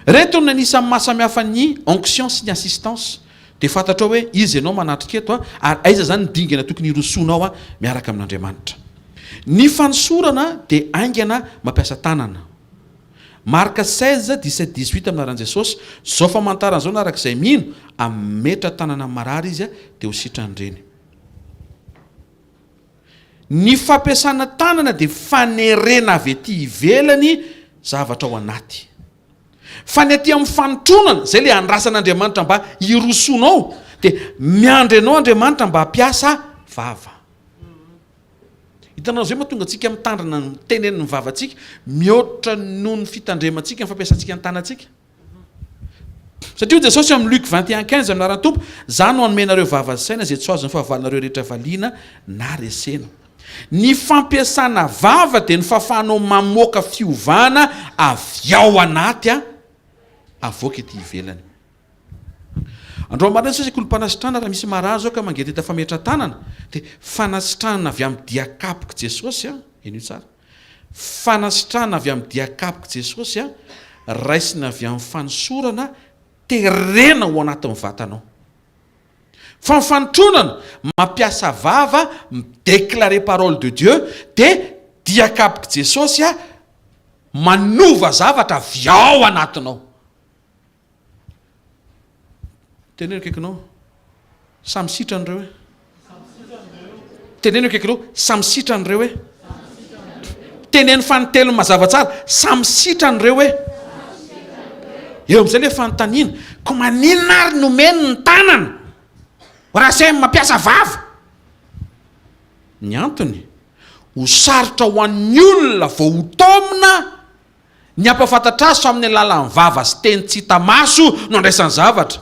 Reto ny anisan'ny mahasamihafa ny onction sy ny assistance. Dia fantatrao hoe izy ianao manatrika eto ary aiza zany ny dingana tokony hirosoanao miaraka amin'Andriamanitra. Ny fanosorana dia aingana mampiasa tanana. Marka 16, 17, 18 amin'aran'i Jesosy. Zao famantarana zao narak'izay mino, ametra tanana marary izy dia ho sitrany reny. Ny fampiasana tanana dia fanerena avy ety ivelany zavatra ao anaty. Fa ny aty amin'ny fanotronana, izay le andrasan'Andriamanitra mba hirosoanao, dia miandry anao Andriamanitra mba hampiasa vava. Hitanao zay mahatonga antsika mitandrina ny tenen'ny vavantsika, mihoatra noho ny fitandremantsika ny fampiasantsika ny tanantsika. Satria Jesosy amin'ny Luc 21:15 amin'aran'ny Tompo, za no anomenareo vava sy saina izay tsy azo ny fahavalonareo rehetra valiana na resena. Ny fampiasana vava dia ny fahafahanao mamoaka fiovana avy ao anaty avoaka ety ivelany. Andriamanitra sekoly fanasitranana raha misy marazo ka mangety eta fametra tanana dia fanasitranana avy amin'ny diakapoka Jesosy eny tsara. Fanasitranana avy amin'ny diakapoka Jesosy raisina avy amin'ny fanosorana terena ho anatin'ny vatanao. Fa ny fanotronana mampiasa vava, déclarer parole de Dieu, dia diakapoka Jesosy manova zavatra avy ao anatinao. Teneno kaikinao, samy sitran'ireo hoe. Teneno kaikinao, samy sitran'ireo hoe. Teneno fanotelo mazava tsara, samy sitran'ireo hoe. Eo amin'izay le fanontaniana, ko maninona ary nomeny ny tanana raha say mampiasa vava? Ny antony, ho sarotra ho an'ny olona vao ho taomina ny ampafantatra azy amin'ny alalan'ny vava sy teny tsy hita maso no andraisan'ny zavatra.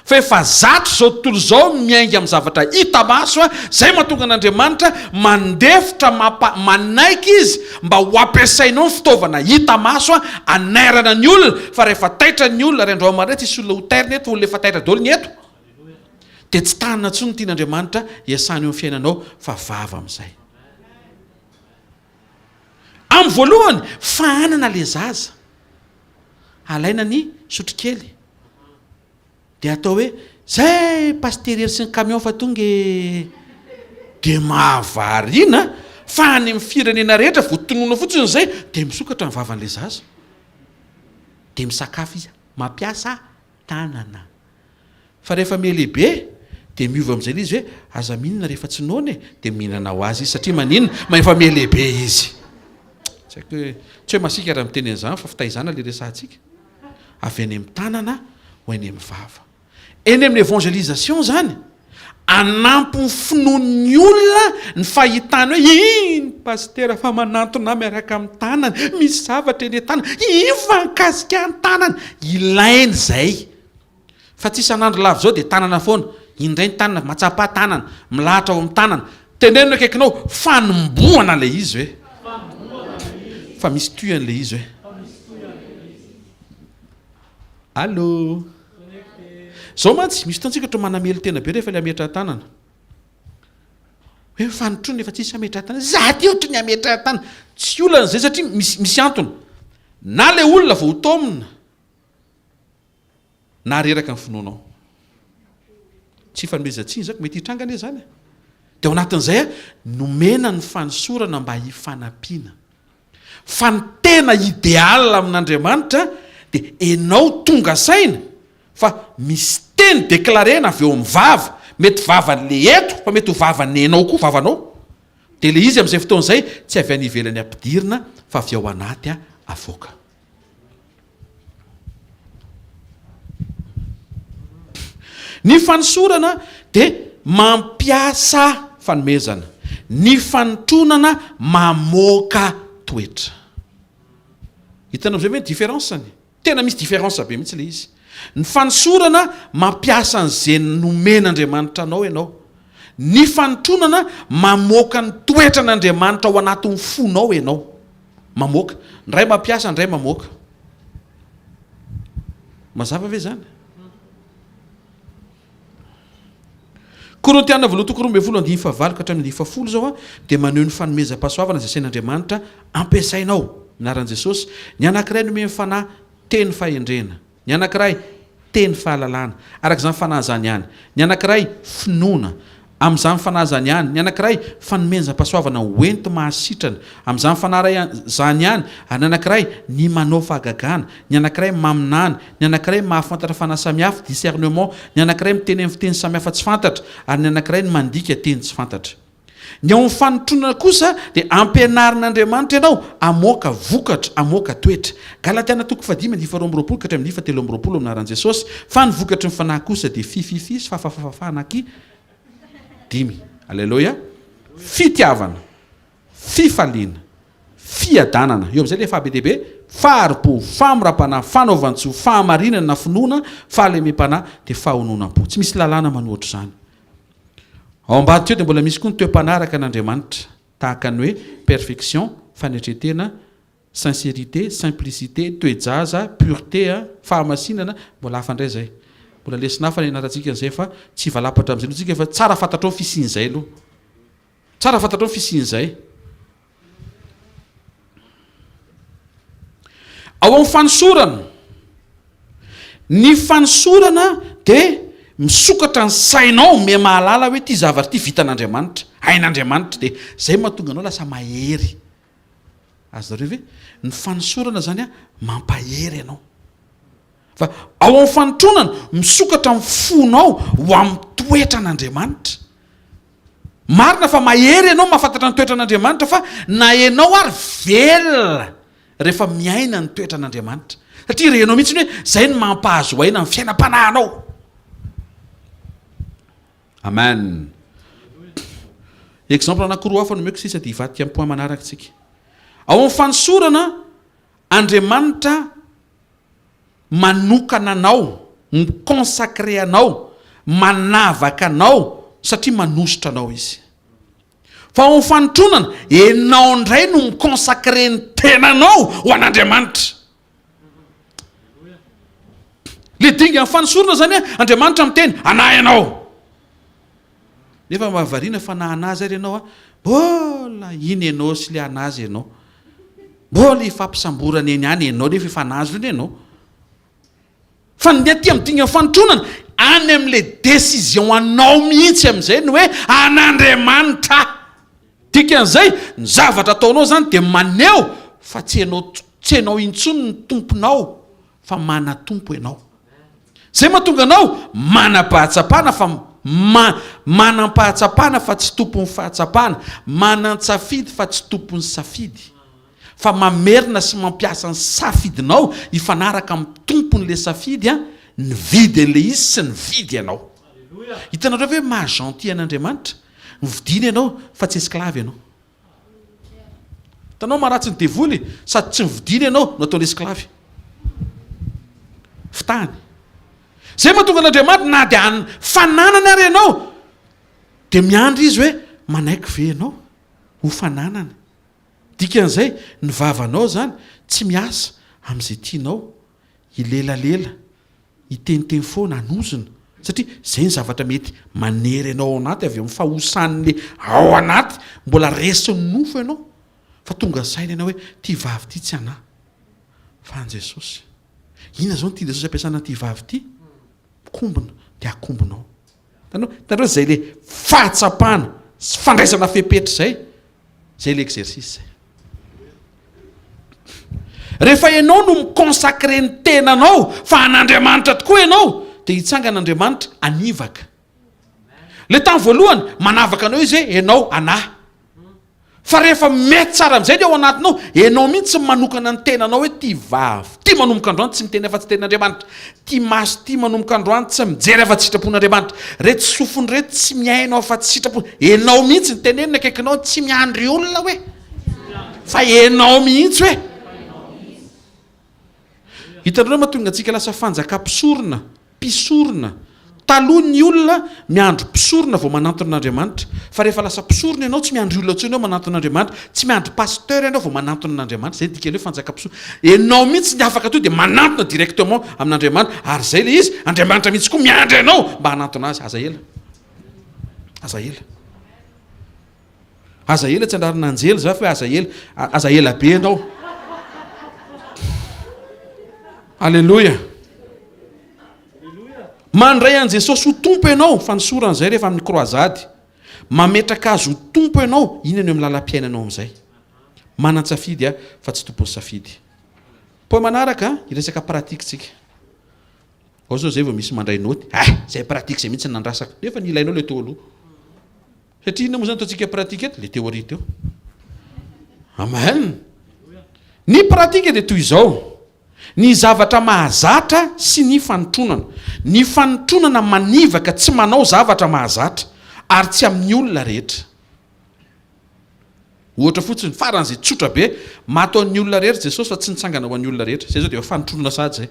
Fa efa zatro zao tontolo zao miainga amin'ny zavatra hita maso, zay mahatonga an'Andriamanitra mandefitra manaiky izy mba ho ampiasainao ny fitaovana hita maso anairana ny olona. Fa rehefa taitra ny olona, Andriamanitra tsisy olona ho tairina eto, olona efa taitra daholo ny eto, dia tsy tanana intsony ny tian'Andriamanitra hiasana eo amin'ny fiainanao, fa vava amin'izay. Amin'ny voalohany, fahanana le zaza, alaina ny sotrokely, dia atao hoe zay pasterery sy ny camion fa tonga dia mahavariana. Fa any amin'ny firenena rehetra voatonoana fotsiny izay dia misokatra ny vavan'ilay zaza, dia misakafo izy, mampiasa tanana. Fa rehefa mialehibe dia miova amin'izay izy hoe aza mihinana rehefa tsy noana dia mihinana ho azy izy, satria maninona maefa mialehibe izy. Tsy haiko hoe tsy hoe masika raha miteny an'izany fa fitaizana le resantsika, avy any amin'ny tanana ho any amin'ny vava. Eny amin'ny évangélisation zany, anampy ny finoan'ny olona ny fahitana hoe iny pastera fa manantona miaraka amin'ny tanana, misy zavatra eny tanana, ifankasika ny tanana, ilainy zay. Fa tsy isan'andro lavy zao dia tanana foana, indray ny tanana, matsapa tanana, milahatra ao amin'ny tanana. tenenina akaikinao fanomboana le izy hoe fa misy toan'le izy hoe allo zao mantsy misy tontsika tro manamely tena be rehefa le ametra tanana hoe fanotrona efa tsisy ametra tanana za ty ohatra ny ametra tanana tsy olana zay satria misy antony na le olona vao hotomina na reraka ny finoanao tsy fanomezantsiny zako mety hitrangana e zany dia ao anatin'izay a nomena ny fanosorana mba hifanampiana fa ny tena ideala amin'Andriamanitra dia enao tonga saina fa misy teny deklarena avy eo amin'ny vava mety vavan'le eto fa mety ho vavan'ny enao koa vavanao dia le izy amin'izay fotoan'izay tsy avy any ivelany ampidirina fa avy ao anaty avoaka ny fanosorana dia mampiasa fanomezana ny fanotronana mamoaka toetra hitanao zay hoe différence tena misy différence be mihitsy le izy ny fanosorana mampiasa an'izay nomen'Andriamanitra anao ianao ny fanotronana mamoaka ny toetra n'Andriamanitra ao anatin'ny fonao ianao mamoaka ndray mampiasa ndray mamoaka mazava ve zany Korintiana 2:9-10 zao a dia maneho ny fanomezam-pahasoavana izay sain'Andriamanitra ampiasainao minaran'i Jesosy ny anankiray nomeny fanahy teny fahendrena ny anankiray teny fahalalana arak'izany fanahazany ihany ny anankiray finoana amin'izany fanahazany ihany ny anankiray fanomezam-pahasoavana hoento mahasitrana amin'izany fanahy zany ihany ary ny anankiray ny manao fahagagana ny anankiray maminana ny anankiray mahafantatra fanahy samihafa discernement ny anankiray miteny amin'ny fiteny samihafa tsy fantatra ary ny anankiray ny mandika teny tsy fantatra ny ao amin'ny fanotronana kosa dia ampianarin'Andriamanitra ianao amoaka vokatra amoaka toetra Galatiana 5:2-7 aminaran'i Jesosy fa ny vokatry ny fanahy kosa dia fifify sy fafafafanaky 5 alleluia fitiavana fifaliana fiadanana eo amin'izay le fahabe-dehibe faharipo famirapana fanaovantso fahamarinana na finoana fahalemem-panahy dia fahononam-po tsy misy lalàna manoatra zany ao ambady teo dia mbola misy koa ny toe-panaraka an'Andriamanitra tahaka ny hoe perfection fanetretena sincérité simplicité toejaza pureté fahamasinana mbola hafa indray zay mbola lesina hafa ny anarantsika an'izay fa tsy valapatra amin'izay loha tsika fa tsara fantatrao ny fisian'izay aloha tsara fantatrao ny fisian'izay ao amin'ny fanosorana ny fanosorana dia misokatra ny sainao me mahalala hoe ty zavatra ty vitan'Andriamanitra hain'Andriamanitra dia zay mahatonga anao lasa mahery azareo ve ny fanosorana zany a mampahery ianao fa ao amin'ny fanotronana misokatra amin'ny fonao ho amin'ny toetra n'Andriamanitra marina fa mahery ianao mahafantatra ny toetra n'Andriamanitra fa na ianao ary velona rehefa miaina ny toetra n'Andriamanitra satria renao mihitsy hoe zay ny mampahazo aina ny fiainam-panahinao amen exemple anankiroa hafa nomeko sisa dia hivatika amin'ny point manaraka tsika ao amin'ny fanosorana Andriamanitra manokana anao miconsacré anao manavaka anao satria manositra anao izy fa ao amin'ny fanotronana enao ndray no miconsacré ny tenanao ho an'Andriamanitra le dinga amin'ny fanosorana zany Andriamanitra miteny anahy ianao nefa mahavariana fa na anazy ary ianao mbola iny ianao sy le anazy ianao mbola ifampisamborana eny any ianao nefa efa anazy lony ianao fa ny aty amin'ny dinga fanotronana any amin'le décision anao mihitsy amin'izay no hoe an'Andriamanitra dikan'izay ny zavatra ataonao zany dia maneho fa tsy ianao intsony ny tomponao fa mana tompo ianao zay mahatonga anao manam-pahatsapana fa manam-pahatsapana fa tsy tompon'ny fahatsapana manan-tsafidy fa tsy tompon'ny safidy fa mamerina sy mampiasa ny safidinao hifanaraka amin'ny tompon'le safidy ny vidin'le izy sy ny vidy ianao hitanareo hoe mahagentil an'Andriamanitra nividiana ianao fa tsy esclave ianao hitanao maharatsy ny devoly sady tsy nividiana ianao no ataon'le esclave fitahany zay mahatonga an'Andriamanitra na dia fananana ary ianao dia miandry izy hoe manaiky venao ho fananana dikan'izay ny vavanao zany tsy miasa amin'izay tianao ilelalela iteniteny foana anozona satria zay ny zavatra mety manery ianao ao anaty avy amin'ny fahosan'le ao anaty mbola resiny nofo ianao fa tonga saina ianao hoe ty vavy ty tsy anahy fa an Jesosy. Inona zao ny tia Jesosy ampiasana ty vavy ty? Kombona dia akombonao. Tanao zay le fahatsapana sy fandraisana fepetra zay le exercice zay. Rehefa ianao no mikonsakre ny tenanao fa an'Andriamanitra tokoa ianao dia hitsangan'Andriamanitra anivaka. Le tany voalohany manavaka anao izy hoe ianao anahy. Fa rehefa mety tsara amin'izay dia ao anatinao ianao mihitsy manokana ny tenanao hoe ty vavy ty manomboka androany tsy miteny afa-tsy ten'Andriamanitra, ty maso ty manomboka androany tsy mijery afa-tsy sitrapon'Andriamanitra, reto sofony reto tsy miainao afa-tsy sitrapony. Ianao mihitsy ny tenenina akaikinao tsy miandry olona hoe fa ianao mihitsy hoe. Hitanareo mahatonga antsika lasa fanjakam-pisorona, mpisorona. Taloha ny olona miandro mpisorona vao manantona n'Andriamanitra, fa rehefa lasa mpisorona ianao tsy miandry olona intsony ianao manantona n'Andriamanitra, tsy miandry pasteur ianao vao manantona n'Andriamanitra. Zay dikany hoe fanjakam-pisorona. Ianao mihitsy ny afaka to dia manantona directement amin'Andriamanitra, ary zay le izy Andriamanitra mihitsy koa miandry ianao mba hanantona azy. Aza ela tsy andarana anjely za fa hoe aza ela be ianao. Alleluia. Mandray an Jesosy ho tompo ianao, fa nisoran'izay rehefa amin'ny kroazady. Mametraka azy ho tompo ianao, iny no amin'ny lalam-piainanao amin'izay. Manan-tsafidy fa tsy tompon'ny safidy. Po manaraka iresaka pratikitsika. Ao zao zay vao misy mandray noty. Zay pratika zay mihitsy nandrasaka. Nefa ny ilainao le teo aloha. Satria inona moa zany ataontsika pratika eto? Le théorie teo. Amen. Ny pratika dia toy izao. Ny zavatra mahazatra sy ny fanotronana. Ny fanotronana manivaka tsy manao zavatra mahazatra ary tsy amin'ny olona rehetra. Ohatra fotsiny faran'izay tsotra be mataon'ny olona rehetra Jesosy fa tsy nitsangana ho an'ny olona rehetra. Zay zao dia fanotronana sady zay.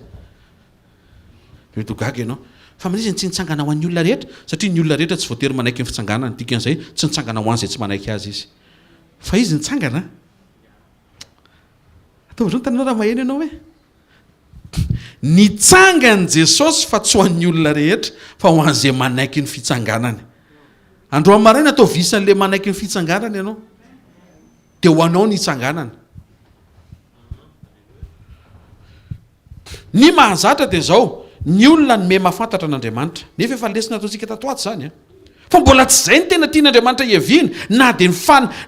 Mitogaga ianao. Fa manisy tsy nitsangana ho an'ny olona rehetra satria ny olona rehetra tsy voatery manaiky ny fitsanganana. Dikan'izay tsy nitsangana ho an'izay tsy manaiky azy izy. Fa izy nitsangana. Atao ohatran'ny tanana raha maheno ianao hoe nitsangany Jesosy fa tsy ho an'ny olona rehetra fa ho an'izay manaiky ny fitsanganany. Androany maraina atao visan'le manaiky ny fitsanganany ianao dia ho anao ny itsanganany. Ny mahazatra dia zao, ny olona nome mahafantatra an'Andriamanitra. Nefa efa lesona ataontsika tato ato zany. Fa mbola tsy zay ny tena tian'Andriamanitra hiaviana, na dia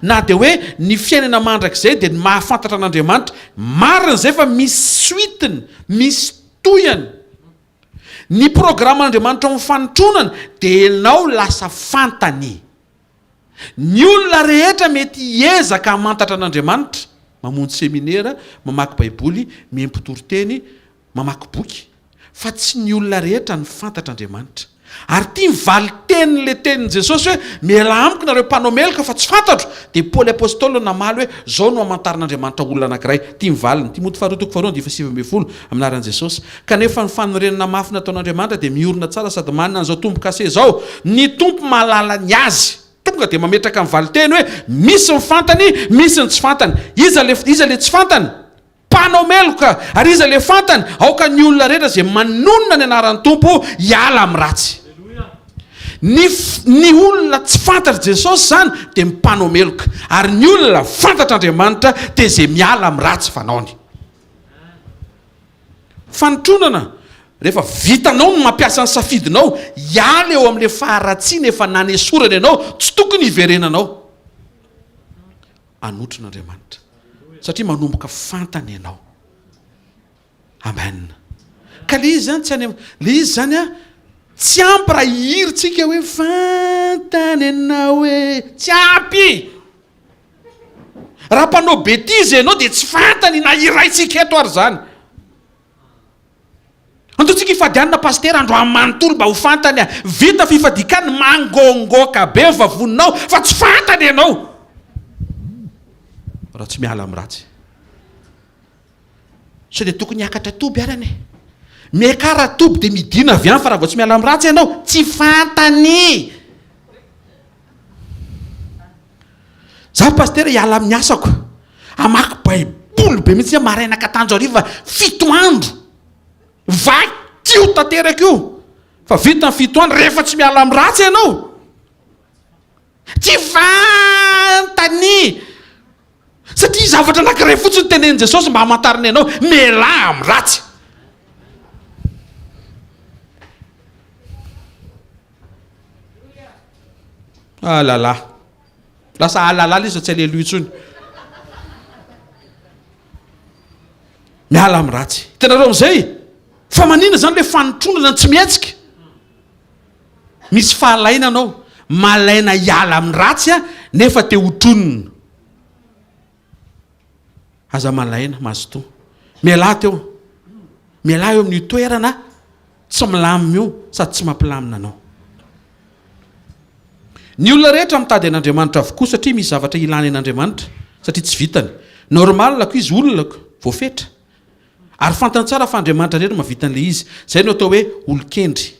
na dia hoe ny fiainana mandrakizay dia ny mahafantatra an'Andriamanitra. Marina izay fa misy suitiny, misy toyany. Ny programan'Andriamanitra amin'ny fanotronana dia ianao lasa fantany. Ny olona rehetra mety hiezaka hamantatra an'Andriamanitra, mamonjy seminaire, mamaky baiboly, miempotoroteny, mamaky boky, fa tsy ny olona rehetra ny fantatra Andriamanitra. Ary tia mivaly tenin'le tenin'i Jesosy hoe miala amiko nareo mpanao meloka fa tsy fantatro, dia Paoly apôstôly namaly hoe zao no hamantaran'Andriamanitra olona anankiray. Tia mivaliny. Timoty 2:7 aminaran'i Jesosy. Kanefa ny fanorenana mafy nataon'Andriamanitra dia miorina tsara sady manana an'izao tompo kase zao. Ny tompo mahalala ny azy. Tonga dia mametraka mivaly teny hoe misy ny fantany, misy ny tsy fantany. Iza le tsy fantany? Mpanao meloka. Ary iza le fantany? Aoka ny olona rehetra izay manonona ny anaran'ny tompo hiala amin'ny ratsy. Ny olona tsy fantatra Jesosy zany dia mpanao meloka, ary ny olona fantatra Andriamanitra dia izay miala amin'ny ratsy fanaony. Fanotronana, rehefa vitanao no mampiasa ny safidinao, hiala eo amin'ilay faharatsiana efa nanesorana ianao, tsy tokony hiverenanao. Anotrona Andriamanitra satria manomboka fantany ianao. Amen. Ka le izy zany tsy ampy raha hiritsika hoe fantany ianao hoe tsy ampy. Raha mpanao betizy ianao dia tsy fantany na iraitsika eto ary zany. Antotsika ifadianina pasitera androany manontolo mba ho fantany. Vita fifadikany mangongoka be vavoninao fa tsy fantany ianao. Raha tsy miala amin'ny ratsy. So dia tokony hiakatra toby arany. Miakara toby dia midina avy any fa raha vao tsy miala amin'ny ratsy ianao tsy fantany. za paster hiala amin'ny asako amaky baiboly be mihitsy maraina katanjo ariva 7 andro vakio tanteraka io fa vita ny 7 andro rehefa tsy miala amin'ny ratsy ianao tsy vantany satria zavatra anankiray fotsiny tenen'i Jesosy mba hamantarina ianao miala amin'ny ratsy. Alala lasa alala izy tsy aleloha intsony miala amin'ny ratsy. Hitanareo amin'izay fa manina zany le fanotronana tsy mihetsika misy fahalaina anao malaina hiala amin'ny ratsy nefa te hotronona aza malaina mazotoa miala teo miala eo amin'ny toerana tsy milamina io sady tsy mampilamina anao. Ny olona rehetra mitady an'Andriamanitra avokoa satria misy zavatra ilany an'Andriamanitra satria tsy vitany normal ko izy olonako voafetra ary fantany tsara fa Andriamanitra rehetra mahavitan'le izy zay no atao hoe olokendry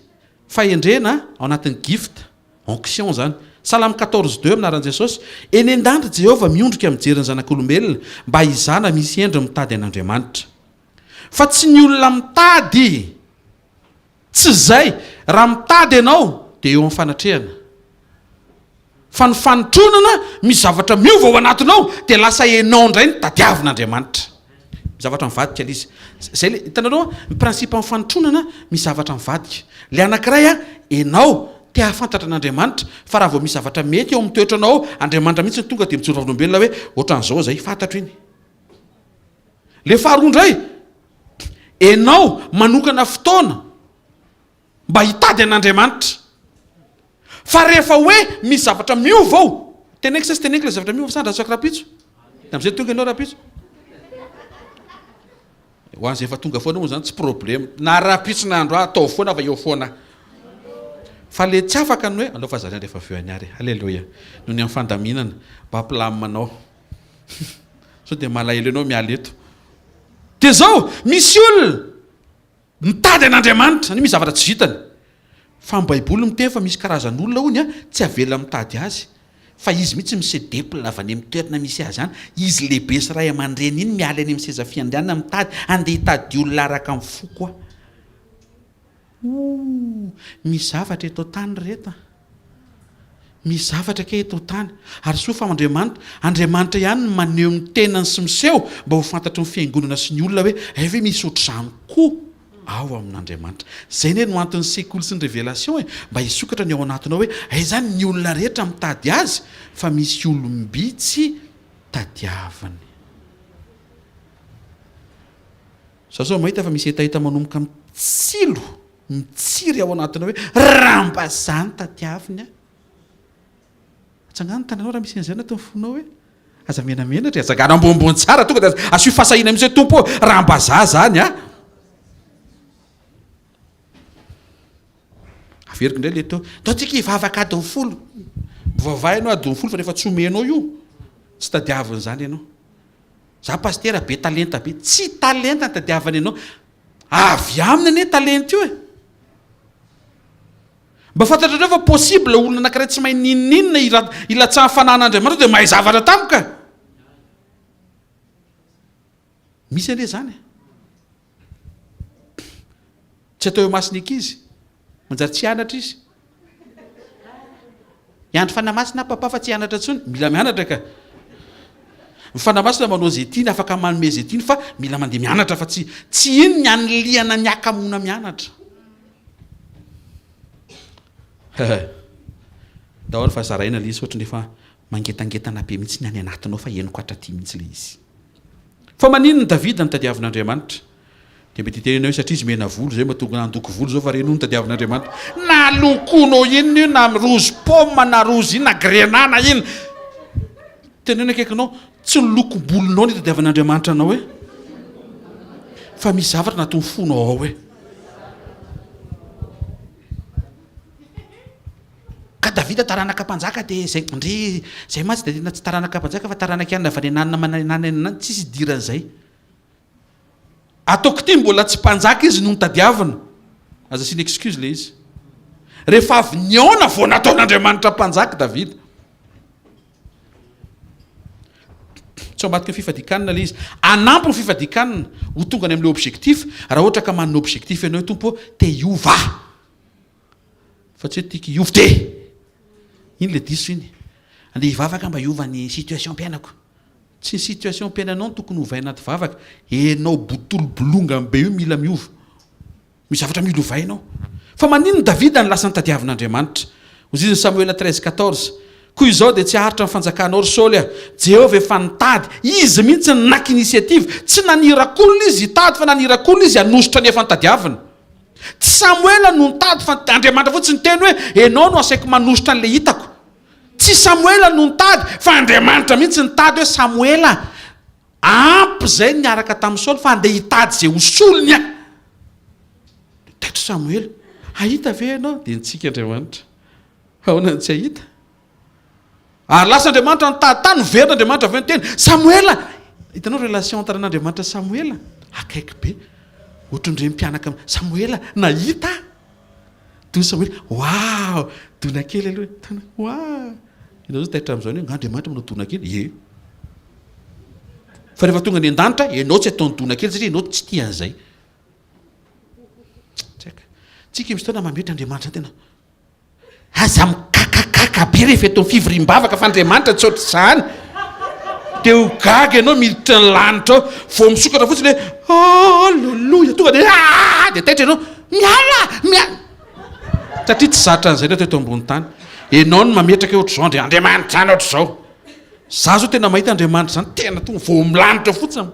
fahendrena ao anatin'ny gift onction zany. Salamy 14:2 aminaran'i Jesosy eny an-dandry Jehovah miondrika mijery ny zanak'olombelona mba hizana misy endry mitady an'Andriamanitra fa tsy ny olona mitady tsy zay raha mitady ianao dia eo amin'ny fanatrehana fa ny fanotronana misy zavatra miova ao anatinao dia lasa enao indray ny tadiavin'Andriamanitra zavatra mivadika izy zay le hitanareo ny prinsipe amin'ny fanotronana misy zavatra mivadika le anankiray enao te hafantatra an'Andriamanitra fa raha vao misy zavatra mety eo amin'ny toetranao Andriamanitra mihitsy ny tonga dia mijoro olombelona hoe ohatran'izao zay fantatro iny. Le faharoa indray enao manokana fotoana mba hitady an'Andriamanitra fa rehefa hoe misy zavatra miova ao teneko sa sy teneko le zavatra miova sandra atsaka rapitso amin'izay tonga ianao rapitso ho an'izay efa tonga foana moa zany tsy problème na rapitso na andro atao foana va eo foana fa le tsy afaka ny hoe alao fa zany rehefa aveo anyary halleloia noho ny amin'ny fandaminana mba hampilaminanao so dia malahelo ianao miala eto dia zao misy olona mitady an'Andriamanitra ny misy zavatra tsy vitany fa ny baiboly miteny fa misy karazan'olona hony tsy avela mitady azy fa izy mihitsy misedepla avy any amin'ny toerana misy azy any izy lehibe sy ray aman-dreny iny miala any amin'ny seza fiandrianana mitady andeha hitady olona araka amin'ny foko misy zavatra eto tany reta misy zavatra ke eto tany ary soa fa Andriamanitra ihany no maneho ny tenany sy miseho mba ho fantatry ny fiangonana sy ny olona hoe ve misy ohatr'izany koa ao amin'Andriamanitra. Zay ne no antony sekoly sy ny révélation mba hisokatra ny ao anatinao hoe zany ny olona rehetra mitady azy fa misy olombitsy tadiavany. Sao mahita fa misy etahita manomboka mitsilo mitsiry ao anatinao hoe rambazany tadiaviny atsangano tananao raha misy an'izany atao fonao hoe aza menamenatra azagana ambonimbony tsara tonga dia asio fasahina mihitsy hoe tompo rambaza zany averiko indray le tao tsika hivavaka adiny folo mivavaha ianao adiny folo fa rehefa tsy omenao io tsy tadiaviny zany ianao. Za pastera be talenta be tsy talenta ny tadiavany ianao avy aminy ane talenta io mba fantatrareo fa possible olona anankiray tsy mahay ninninina ilatsaha fanan'Andriamanitra dia mahay zavatra tamika misy ane zany tsy atao eo masina ekizy manjary tsy hianatra izy hiandry fanamasina papa fa tsy hianatra ntsony mila mianatra ka ny fanamasina manao zay tiany afaka manome zay tiany fa mila mandeha mianatra fa tsy iny ny anliana ny akamona mianatra daholo fa zaraina le izy ohatry nefa mangetangetana be mihitsy ny any anatinao fa henoko hatraty mihitsy le izy fa manino ny Davida ny tadiavin'Andriamanitra dia mety hitenenao satria izy mena volo zay mahatonga nandoko volo zao fa reno ny tadiavin'Andriamanitra na lokonao iny io na rozy paoma na rozy iny na grenana iny tenena akaikinao tsy ny lokom-bolonao ny tadiavin'Andriamanitra anao hoe fa misy zavatra natony fonao ao hoe ka Davida taranaka mpanjaka dia zay ndry zay matsy dia tena tsy taranaka mpanjaka fa taranaka ihany avy any anana mananana tsisy diran'izay ataoko ty mbola tsy mpanjaka izy no nitadiavina aza sy ny excuse le izy rehefa avy niona vao nataon'Andriamanitra mpanjaka Davida tsy ambadika ny fifadikanana le izy anampy ny fifadikanana ho tonga ny amin'le objectif raha ohatra ka manana objectif ianao tompo te hiova fa tsy hoe tiaka hiova te iny le diso iny andeha hivavaka mba hiova ny situation mpiainako tsy ny situation mpiainanao no tokony hovaina anaty vavaka enao botolobolonga be io mila miova misy zavatra mila hovainao fa manino Davida ny lasa nytadiavin'Andriamanitra ozy izy Samuel 13:14 koa izao dia tsy aharitra ny fanjakanao ry Saoly Jehovah efa nitady izy mihitsy naki initiative tsy nanirakolona izy hitady fa nanirakolona izy hanositra ny efa nitadiavina tsy Samuel no nitady fa Andriamanitra fotsiny teny hoe enao no asaiko manositra an'le hitako tsy Samuel no nitady fa Andriamanitra mihitsy nitady hoe Samuel ampy zay niaraka tamin'ny Saoly fa andeha hitady zay hosolony taitro Samuel ahita ve ianao dia nitsika Andriamanitra ahoana tsy ahita ary lasa Andriamanitra nitady tany verina Andriamanitra avy ny teny Samuel hitanao relation entre n'Andriamanitra Samuel akaiky be ohatran'ireny mpianaka Samuel nahita do Samuel wow dona kely aloha wow inao zao taitra amin'izao hoe Andriamanitra manao dona kely e fa rehefa tonga ny an-danitra ianao tsy ataony dona kely satria ianao tsy tia an'izay tsika misy fotoana mametra Andriamanitra tena aza mikakakaka be rehefa eto fivoriam-bavaka fa Andriamanitra tsy ohatry izany teo gaga ianao miditra ny lanitra ao vao misokatra fotsiny hoe alleluia tonga dia taitra ianao miala satria tsy zatra an'izay rehefa eto ambony tany ianao no mametraka ohatr'izao Andriamanitra zany ohatr'izao za zao tena mahita Andriamanitra zany tena tonga vao milanitra fotsiny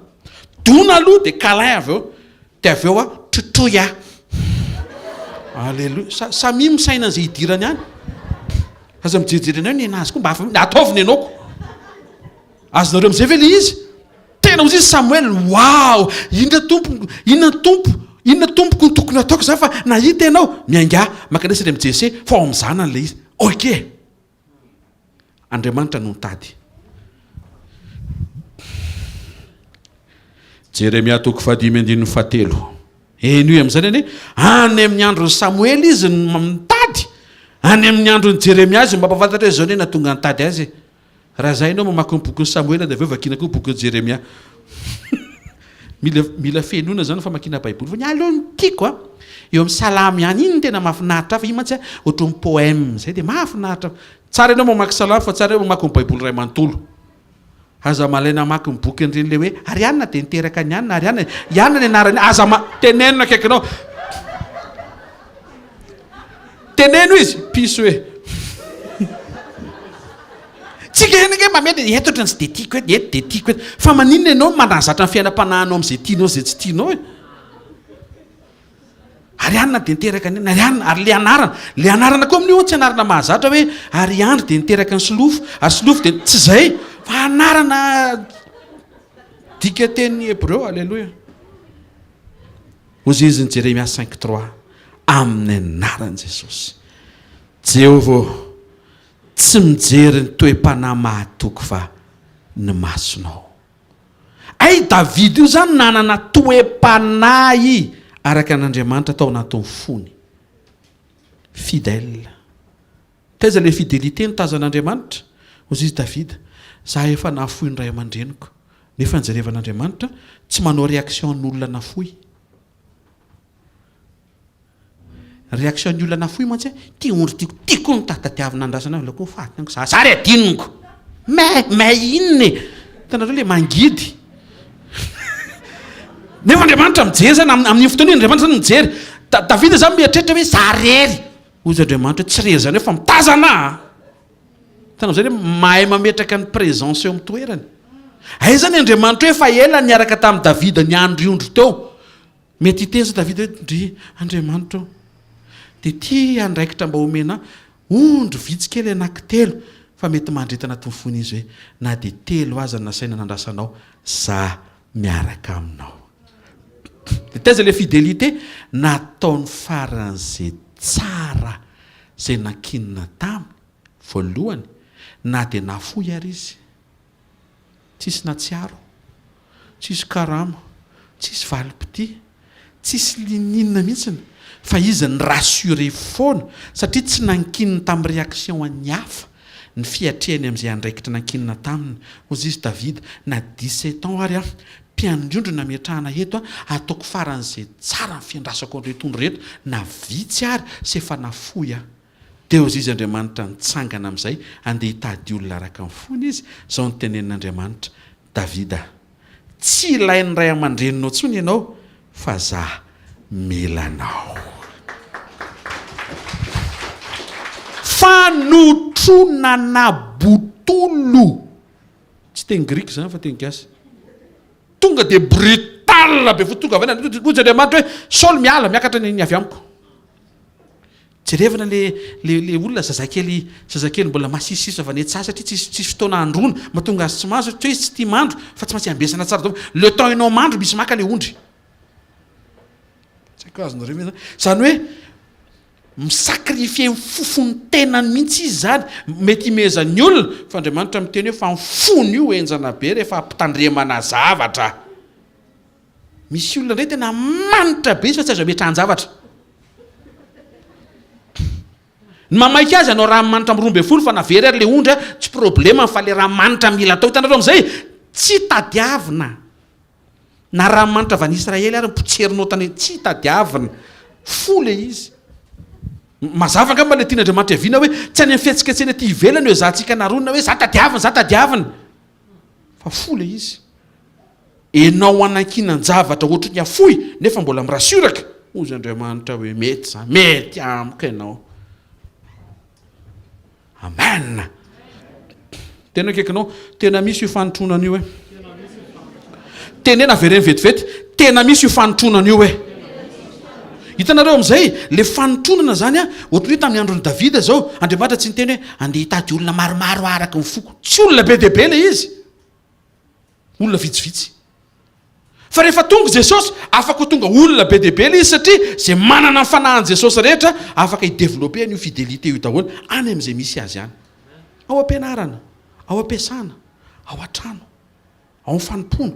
dona aloha dia kalay avy eo dia avy eo trotroya alleluia samy misaina an'izay hidirany any aza mijerijely anao ny anazy koa mba hafa ataoviny ianaoko azonareo amin'izay ve le izy tena ozy izy Samuel wow inona tompoko ny tokony ataoko za fa nahita ianao mianga makandrasany amin'ny Jesse fa ao amin'izana an'le izy ok Andriamanitra no nitady Jeremia 5:7 eny amin'izany any any amin'ny andron'ny Samuel izy nitady any amin'ny andron'ny Jeremia izy mampafantatra hoe zao ne natonga nitady azy raha zay ianao mamaky ny bokin'ny Samuel dia aveo vakina koa bokin'ny Jeremia mila fenona zany famakina baiboly fa ny aloha ny tiako eo amin'ny salamy ihany iny tena mahafinaritra fa iny mantsy ohatry ny poème zay dia mahafinaritra tsara ianao mamaky salamy fa tsara ianao mamaky ny baiboly ray manontolo aza malaina maky ny boky an'ireny le hoe ary anina dia niteraka ny anina ary anina ianina ny anarany aza tenenina akaiky anao teneno izy piso hoe tsika enike mamety eto ohatran'ny tsy dia tiako eto eto dia tiako eto fa maninona ianao mandranzatra ny fiainam-panahinao amin'izay tianao zay tsy tianao e ary anina dia niteraka ny ary anina ary le anarana koa amin'io tsy anarana mahazatra hoe ary andro dia niteraka ny solofo ary solofo dia tsy zay fa anarana dika teny Hébreu alleluia ozy izy ny Jeremia 5:3 amin'ny anaran'i Jesosy Jehovah tsy mijery ny toe-panahy mahatoky fa ny masonao ay David io zany nanana toe-panahy araka n'Andriamanitra tao anatin'ny fony fidèle taiza le fidélité nitazan'Andriamanitra ozy izy David za efa nafoy ny ray aman-dreniko nefa nijerevan'Andriamanitra tsy manao réaction n'olona nafoy réaction ny olona nafoy mantsy ty ondro tiako ny tatatiavina andrasana la koa fatinako za ry adiniko mais inona hitanareo le mangidy nefa Andriamanitra mijery zany amin'ny fotoana iny Andriamanitra zany mijery Davida zany mieritreritra hoe za rery ozy Andriamanitra tsy rery zany hoe fa mitazana hitanao zay hoe mahay mametraka ny présence eo amin'ny toerany ay zany Andriamanitra hoe fa ela niaraka tamin'ny Davida ny andro ondro teo mety hiteny za Davida hoe ndry Andriamanitra dia ty andraikitra mba omena ondro vitsikely anankitelo fa mety mandreta anatin'ny fony izy hoe na dia telo aza nasaina nandrasanao za miaraka aminao dia taiza le fidélité nataony faran'izay tsara zay nankinina taminy voalohany na dia nafoy ary izy tsisy natsiaro tsisy karama tsisy valipiti tsisy lininina mihitsiny fa izy ny rassure foana satria tsy nankininy tamin'ny réaction an'ny hafa ny fiatrehany amin'izay andraikitra nankinina taminy. Ozy izy Davida na 17 ans ary mpiandrondrona miatrahana eto ataoko faran'izay tsara ny fiandrasako an'ireo tondro rehetra na vitsy ary sy efa nafoy dia ozy izy Andriamanitra nitsangana amin'izay andeha hitady olona araka ny fony izy. Zao ny tenenin'Andriamanitra, Davida, tsy ilain'ny ray aman-dreninao tsony ianao fa za melanao. Fanotronana botolo, tsy teny grika zany fa teny gasy, tonga de brutal be fo tonga avy ozy Andriamanitra hoe Saoly miakatra ny avy amiko. Jerevana le olona zazakely mbola masisisy avy any tsara satria tsisy fotoana androna mahatonga azy tsy mahazo tsy hoe tsy tia mandro fa tsy maintsy ambesana tsara dao le temps ianao mandro misy maka le ondry. Tsy haiko azonareo zany hoe misakrifie fofony tenany mihitsy izy zany mety imezan'ny olona fa Andriamanitra miteny hoe fa mifony io enjana be rehefa ampitandremana zavatra. Misy olona ndray tena manitra be izy fa tsy azo ametrahan-javatra. Ny mamaika azy anao raha manitra amin'ny 12 fa navery ary le ondry tsy problema fa le raha manitra mila atao hitanareo amin'izay tsy tadiavina na raha manitra avy any Israely ary mpotserinao tany tsy tadiavina fo le izy. Mazava angamba le tian'Andriamanitra aviana hoe tsy any amin'ny fihetsiketsena ty ivelany hoe zahantsika naronina hoe za tadiavina fa fo le izy. Enao anankinan-javatra ohatry ny afoy nefa mbola mirasuraka ozy Andriamanitra hoe mety za mety amiko ianao. Amen. Tena akaikinao tena misy io fanotronana io tenena vereny vetivety tena misy io fanotronana io hitanareo amin'izay le fanotronana zany ohatry hoe tamin'ny andron'ny Davida zao Andriamanitra tsy niteny hoe andeha hitady olona maromaro araka ny foko, tsy olona be deaibe le izy, olona vitsivitsy. Fa rehefa tonga Jesosy afaka ho tonga olona be deaibe le izy satria zay manana ny fanahan'i Jesosy rehetra afaka hidevelope an'io fidelité io daholo any amin'izay misy azy any, ao am-pianarana, ao am-piasana, ao an-trano, ao amin'ny fanompona,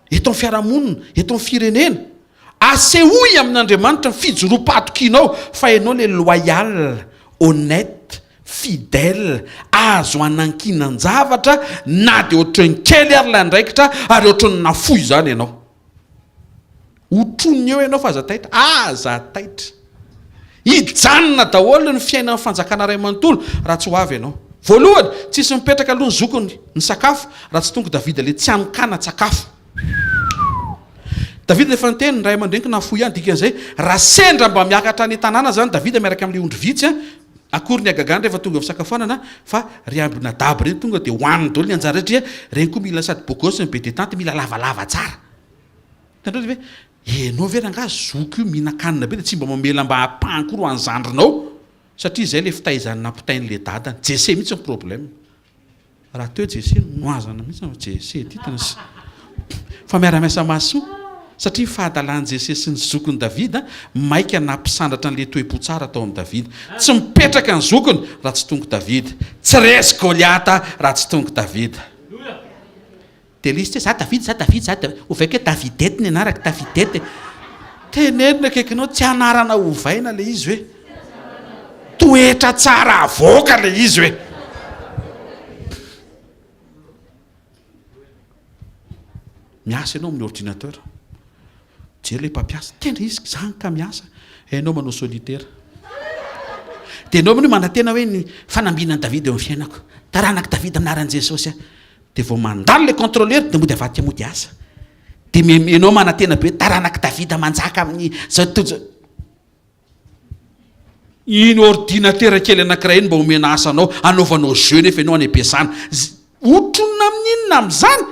eto amin'ny fiarahamonina, eto amin'ny firenena. Asehoy amin'Andriamanitra ny fijoroam-patokianao fa ianao le loyal, honnête, fidèle, azo anankinan-javatra na dia ohatrany kely ary la andraikitra ary ohatrany nafoy zany ianao. Hotroniny eo ianao fa aza taitra. Hijanona daholo ny fiainan'ny fanjakana ray manontolo raha tsy ho avy ianao. Voalohany, tsisy mipetraka aloha ny zokony ny sakafo raha tsy tonga Davida le tsy amikana sakafo. Davida efa niteny ny ray aman-dreniko nafoy ihany dikan'izay raha sendra mba miakatra ny tanàna zany Davida miaraka amin'le ondry vitsy akory ny agagany rehefa tonga fisakafoanana fa ry Abinadab reny tonga dia hohaniny daholo ny anjara rehetra reny koa mila sady bogosy be detante mila lavalava tsara. Hitanareo hoe enao ve rangaha zoko io mihinan-kanina be dia tsy mba mamela mba hampahankory ho an'ny zandrinao satria izay le fitaizany nampitain'le dadany. Jesse mihitsy ny problème. Raha teo Jesse noazana mihitsy Jesse titana fa miara-miasa maso satria fahadalan'i Jesse sy ny zokony Davida maika nampisandratra an'le toe-po tsara atao amin'ny Davida. Tsy mipetraka ny zokony raha tsy tonga Davida, tsy resy Goliata raha tsy tonga Davida. Dia lisy hoe za Davida ovaiky hoe Davidety ny anaraka Davidety. Tenenina akaikinao tsy anarana ovaina le izy hoe toetra tsara avoaka le izy hoe. Miasa ianao amin'ny ordinateur jery le mpampiasa tena izy zany ka miasa ianao manao solitaire dia ianao manatena hoe ny fanambinan'i Davida eo amin'ny fiainako taranaka Davida aminaran'i Jesosy dia vao mandalo le contrôleur dia mody avadika mody asa dia ianao manatena be taranaka Davida manjaka amin'ny iny ordinateur kely anankiray iny mba omena asanao anaovanao jeu nefa ianao any am-piasana otrona amin'inona amin'izany.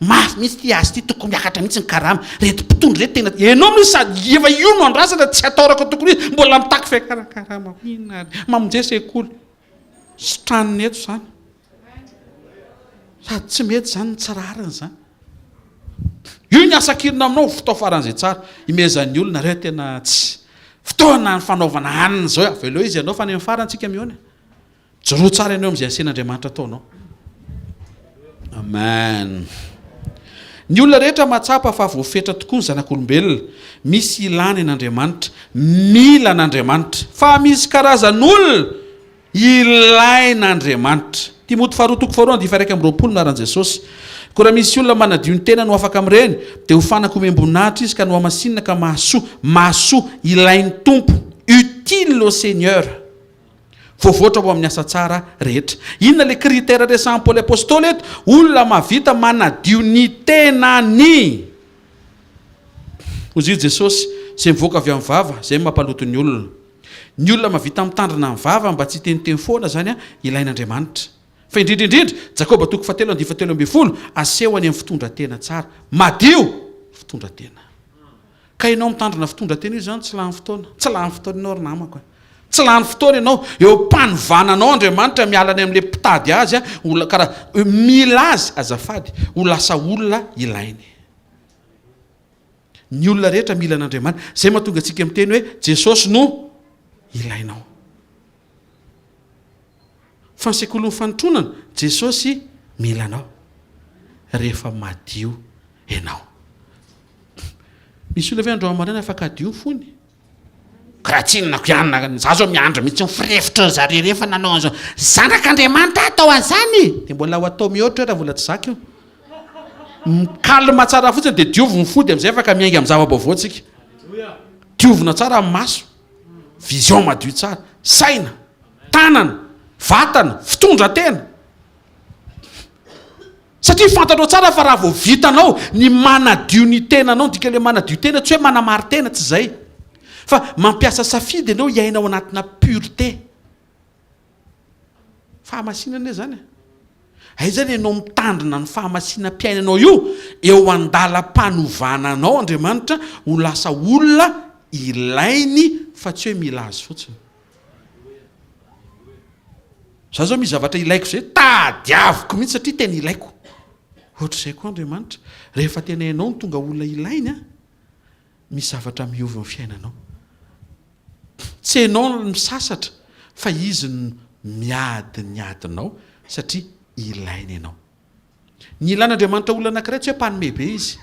Mafy misy ty azy ty tokony miakatra mihitsy ny karama reto mpitondro reto tena ianao misy sady efa io no andrasana tsy atorako tokony izy mbola mitaky fekaran-karama inona mamonjea-sekoly sitraniny eto zany sady tsy mety zany ny tsararany zany. Io ny asa-kirina aminao fotao faran'izay tsara imezan'ny olona reo tena tsy fotoana ny fanaovana hanina zao avelo izy ianao fa any amin'ny farantsika mihoana joro tsara ianao amin'izay asen'Andriamanitra ataonao. Amen. ny olona rehetra mahatsapa fa voafetra tokoa ny zanak'olombelona misy ilany an'Andriamanitra, mila an'Andriamanitra, fa misy karazan'olona ilain'Andriamanitra. Timoty 2:1 naran Jesosy. Ko raha misy olona manadio ny tena no afaka amin'ireny dia ho fanaka omem-boninahitra izy ka no amasinina ka mahasoa ilain'ny tompo, utile au Seigneur. Voavoatra ho amin'ny asa tsara rehetra. Inona le critère resan'ny Paoly apôstôly eto? Olona mahavita manadio ny tenany. Hozy io Jesosy izay mivoaka avy amin'ny vava, izay mampaloto ny olona. Ny olona mahavita mitandrina amin'ny vava mba tsy teniteny foana zany ilain'Andriamanitra. Fa indrindrindrindra Jakoba 4:7-12 aseho any amin'ny fitondratena tsara. Madio fitondratena. Ka ianao mitandrina fitondratena io zany tsy lany fotoana. Tsy lany fotoana ianao ry namako. Tsy lany fotoana ianao eo mpanovananao Andriamanitra mialany amin'ilay mpitady azy karaha mila azy azafady ho lasa olona ilainy. Ny olona rehetra mila an'Andriamanitra. Zay mahatonga antsika miteny hoe Jesosy no ilainao. Fa ny sekoly ny fanotronana Jesosy mila anao rehefa madio ianao. Misy olona ve Andriamanitra afaka adio fony? Raha tsinonako ihany za zao miandro mitsy mifirefitra zareo rehefa nanao an'izao. Zanak'Andriamanitra atao an'izany. Dia mbola ho atao mihoatra raha mbola tsy zaka io. Mikalma tsara fotsiny dia diovy ny fody amin'izay afaka miainga amin'ny zava-baovao antsika. Diovina tsara amin'ny maso. Vision madio tsara. Saina, tanana, vatana, fitondratena. Satria fantatrao tsara fa raha vao vitanao ny manadio ny tenanao, dika le manadio tena tsy hoe manamary tena, tsy izay. Fa mampiasa safidy ianao iainao anatina pureté. Fahamasinana zany. Aizany ianao mitandrina ny fahamasinam-piainanao io eo andalam-panovananao Andriamanitra ho lasa olona ilainy fa tsy hoe mila azy fotsiny. Za zao misy zavatra ilaiko zay tadiaviko mihitsy satria tena ilaiko. Ohatr'izay koa Andriamanitra rehefa tena ianao ny tonga olona ilainy misy zavatra miova amin'ny fiainanao. Tsy ianao misasatra fa izy miadinao satria ilainy ianao. Ny ilain'Andriamanitra olona anankiray tsy hoe mpanome be izy.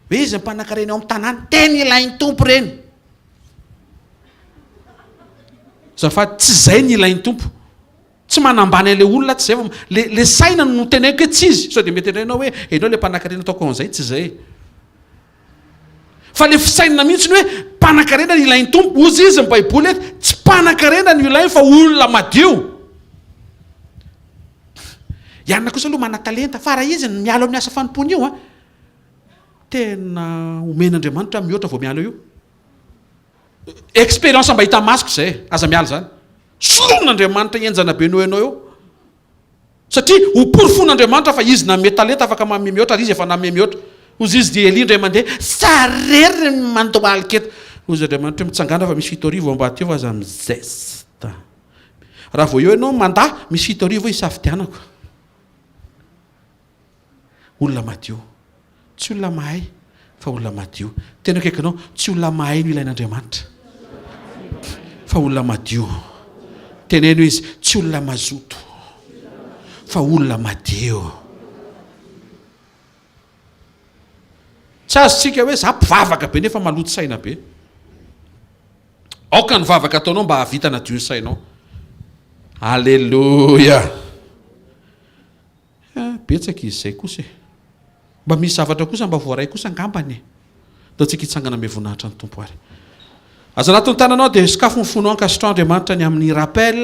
Hoe izy mpanankarena ao amin'ny tanàna tena ilainy tompo reny. Zafady tsy izay ny ilainy tompo. Tsy manambany an'ilay olona tsy izay le saina no teneniko hoe tsy izy. Sao dia mety ianao hoe ianao le mpanankarena ataoko an'izay tsy izay. Fa le fisainana mihitsy hoe mpanankarena ny ilainy tompo. Ozy izy ny Baiboly eto tsy mpanankarena ny ilainy fa olona madio. Ianona kosa aloha mana-talenta fa raha izy mialo amin'ny asa fanompony io tena omen'Andriamanitra mihoatra vao mialo io. Expérience mba hita masoko izay aza mialo zany. Solon'Andriamanitra enjana be no ianao eo. Satria ho porofon'Andriamanitra fa izy nanome talenta afaka manome mihoatra ary izy efa nanome mihoatra. Ozy izy dia Elia indray mandeha sarery mandoaliko eto. Ozy Andriamanitra mitsangana fa misy 7 arivo mba teo fa aza mizesta. Raha vao eo ianao mandahy misy 7 arivo isafidianako. Olona madio. Tsy olona mahay fa olona madio. Tena akaikinao tsy olona mahay no ilain'Andriamanitra fa olona madio. Teneno izy tsy olona mazoto fa olona madio. Tsy azontsika hoe za mpivavaka be nefa maloto saina be. Aoka ny vavaka ataonao mba havita nadio ny sainao. Alleluia. Betsaka izy izay kosa. Mba misy zavatra kosa mba voaray kosa angambany. Dao tsika hitsangana me voninahitra ny tompo ary. Aza anatin'ny tananao dia sakafo mifono ankasitrao Andriamanitra ny amin'ny rappel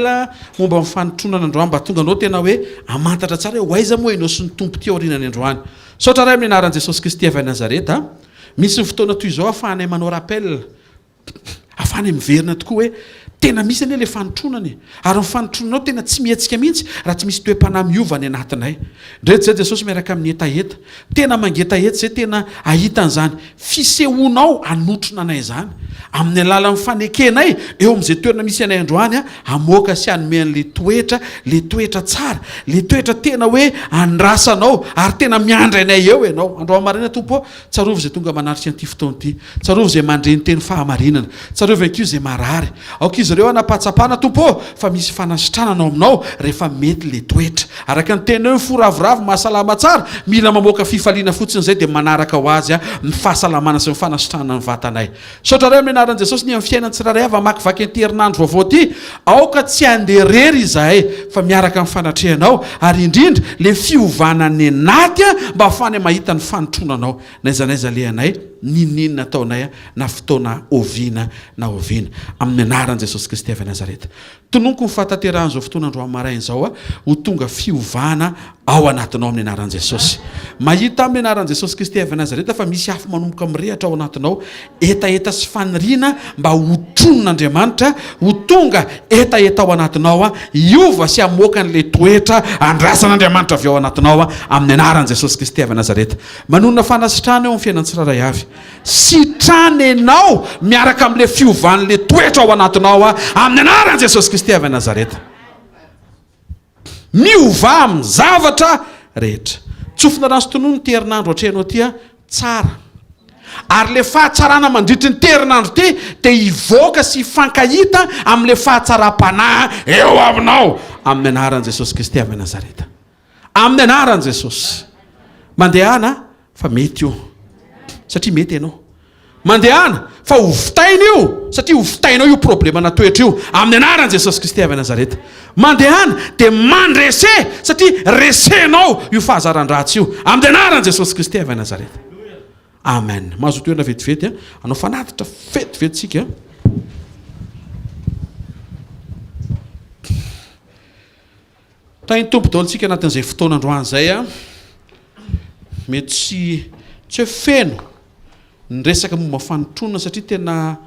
momba amin'ny fanotronana androany mba tonga anao tena hoe amantatra tsara hoe hoaiza moa ianao sy ny tompo ty aorinany androany. Saotra ray amin'ny anaran'i Jesosy Kristy avy Nazareta, misy ny fotoana toy izao ahafahanay manao rappel, ahafahanay miverina tokoa hoe tena misy anie le fanotronany. Ary ny fanotronanao tena tsy mietsika mihitsy raha tsy misy toe-panahy miova any anatinay. Ndreto zay Jesosy miaraka amin'ny etaeta. Tena mangetaeta zay tena ahitan'izany fisehoanao anotrona anay zany. Amin'ny alalan'ny fanekenay eo amin'izay toerana misy anay androany amoaka sy hanome an'le toetra tsara, le toetra tena hoe andrasanao ary tena miandry anay eo ianao. Androany marina tompo, tsarovy izay tonga manaritra an'ity fotoana ity. Tsarovy izay mandre ny teny fahamarinana. Tsarovy ankizy izay marary. Aoka izy izy ireo anapatsapana tompo fa misy fanasitranana aminao rehefa mety le toetra araka ny tena eo foravoravo mahasalama tsara mila mamoaka fifaliana fotsiny zay dia manaraka ho azy a ny fahasalamana sy ny fanasitranana ny vatanay saotra ray amin'ny anaran'i Jesosy ny amin'ny fiainany tsirairay avy amakivaky an-terinandro vaovao ty aoka tsy handeha rery izahay fa miaraka amin'ny fanatrehanao ary indrindra le fiovana ny anaty mba ahafany mahita ny fanotronanao naizanaiza lehanay ninina taonay na fotoana oviana na oviana amin'ny anaran'i Jesosy Kristy avy Nazareta tononoko ny fataterahany zao fotoana andro amarainy zao ho tonga fiovana ao anatinao amin'ny anaran'i Jesosy mahita amin'ny anaran'i Jesosy Kristy avy Nazareta fa misy afo manomboka mirehatra ao anatinao etaeta sy faniriana mba ho tronon'Andriamanitra ho tonga etaeta ao anatinao iova sy amoaka an'le toetra andrasan'Andriamanitra avy ao anatinao amin'ny anaran'i Jesosy Kristy avy Nazareta manonona fanasitrana eo amin'ny fiainany tsirairay avy sitrana enao miaraka amin'le fiovan'le toetra ao anatinao amin'ny anaran'i Jesosy Kristy avy Nazareta miova amin'ny zavatra rehetra tsofina rano sy tonono ny terinandro atrehanao tia tsara ary le fahatsarana mandritry ny terinandro ty dia hivoaka sy hifankahita amin'le fahatsaram-panahy eo aminao amin'ny anaran'i Jesosy Kristy avy Nazareta amin'ny anaran'i Jesosy mandehana fa mety io satria mety ianao mandehana fa hovitaina io satria hovitainao io problema na toetra io amin'ny anaran'i Jesosy Kristy avy Nazareta mandehana dia mandrese satria resenao io fahazaran-dratsy io amin'ny anaran'i Jesosy Kristy avy Nazareta amen mahazo toerana vetivety anao fanatitra vetivetitsika tainy tompo daolintsika anatin'izay fotoana androany zay mety tsy hoe feno ny resaka momba fanotronana satria tena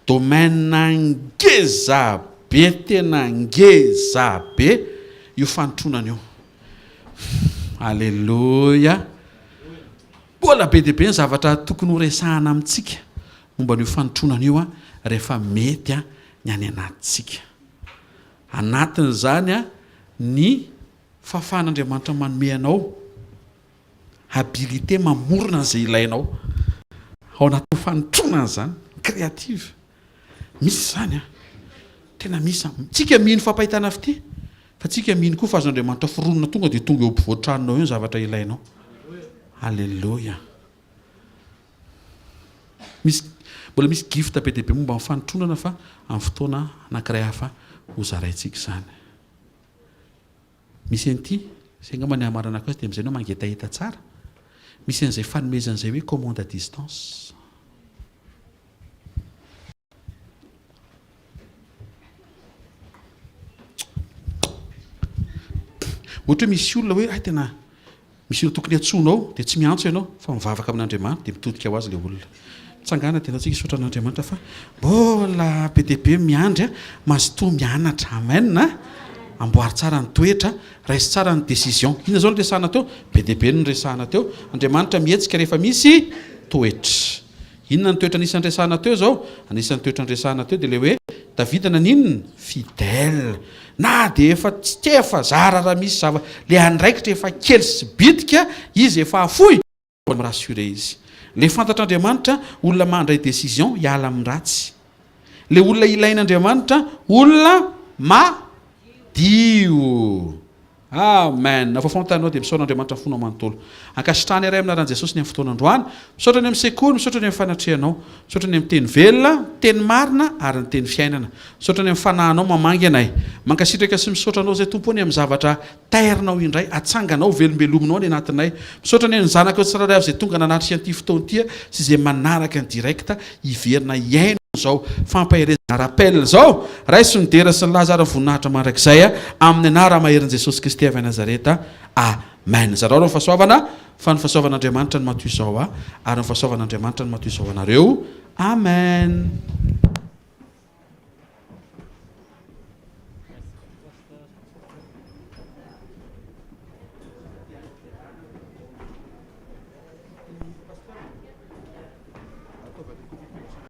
domaine ngeza be tena ngeza be io fanotronana io alleloia mbola be dia be ny zavatra tokony ho resahana amintsika momba n'io fanotronana io rehefa mety ny any anatintsika anatin'izany ny fahafahan'Andriamanitra manome anao habilité mamorona izay ilainao ao anatin'ny fanotronana zany créative misy zany tena misy tsika mihiny fampahitana avy ty fa tsika mihiny koa fa azon'Andriamanitra fironona tonga dia tonga eo ampovoan-tranonao io ny zavatra ilainao alleloia mbola misy gift be dia be momba amin'ny fanotronana fa amin'ny fotoana anankiray hafa ho zaraintsika zany misy an'ity zay angamba ny hamarana azy dia amin'izay anao mangetaheta tsara misy an'izay fanomezan'izay hoe commande à distance ohatra hoe misy olona hoe tena misy olona tokony atsonao dia tsy miantso ianao fa mivavaka amin'Andriamanitra dia mitodika ho azy ilay olona mitsangana tena tsika isotra an'Andriamanitra fa mbola be dia be miandry mazotoa mianatra amen amboary tsara ny toetra raisy tsara ny décision inona zao ny resahana teo be dia be ny resahana teo Andriamanitra mihetsika rehefa misy toetra inona ny toetra anisan'ny resahana teo zao anisan'ny toetra ny resahana teo dia le hoe Davida naninona fidèle na dia efa tsy efa zara raha misy le andraikitra efa kely sy bitika izy efa afoy mirassuré izy le fantatr'Andriamanitra olona mandray décision hiala amin'ny ratsy le olona ilain'Andriamanitra olona madio amen fa fontanao dia misaoran'Andriamanitra fona manontolo ankasitrany iray amin'ny anaran'i Jesosy ny amin'ny fotoana androany misaotra ny amin'ny sekoly misaotra ny amin'ny fanatrehanao misaotra ny amin'ny teny velona teny marina ary ny teny fiainana misaotra ny amin'ny fanahinao mamangy anay mankasitraka sy misaotra anao zay tompony amin'ny zavatra tairinao indray atsanganao velombelominao ny anatinay misaotra ny zanaka tsirairay avy zay tonga nanatry an'ity fotoana ity sy izay manaraka ny direkta hiverina iaina zao fampahirezana rappel zao raisy ny dera sy ny lazara voninahitra mandrakizay amin'ny anara maherin' Jesosy Kristy avy Nazareta amen zareo ny fahasoavana fa ny fahasoavan'Andriamanitra ny matoy izao ary ny fahasoavan'Andriamanitra ny matoy izao anareo amen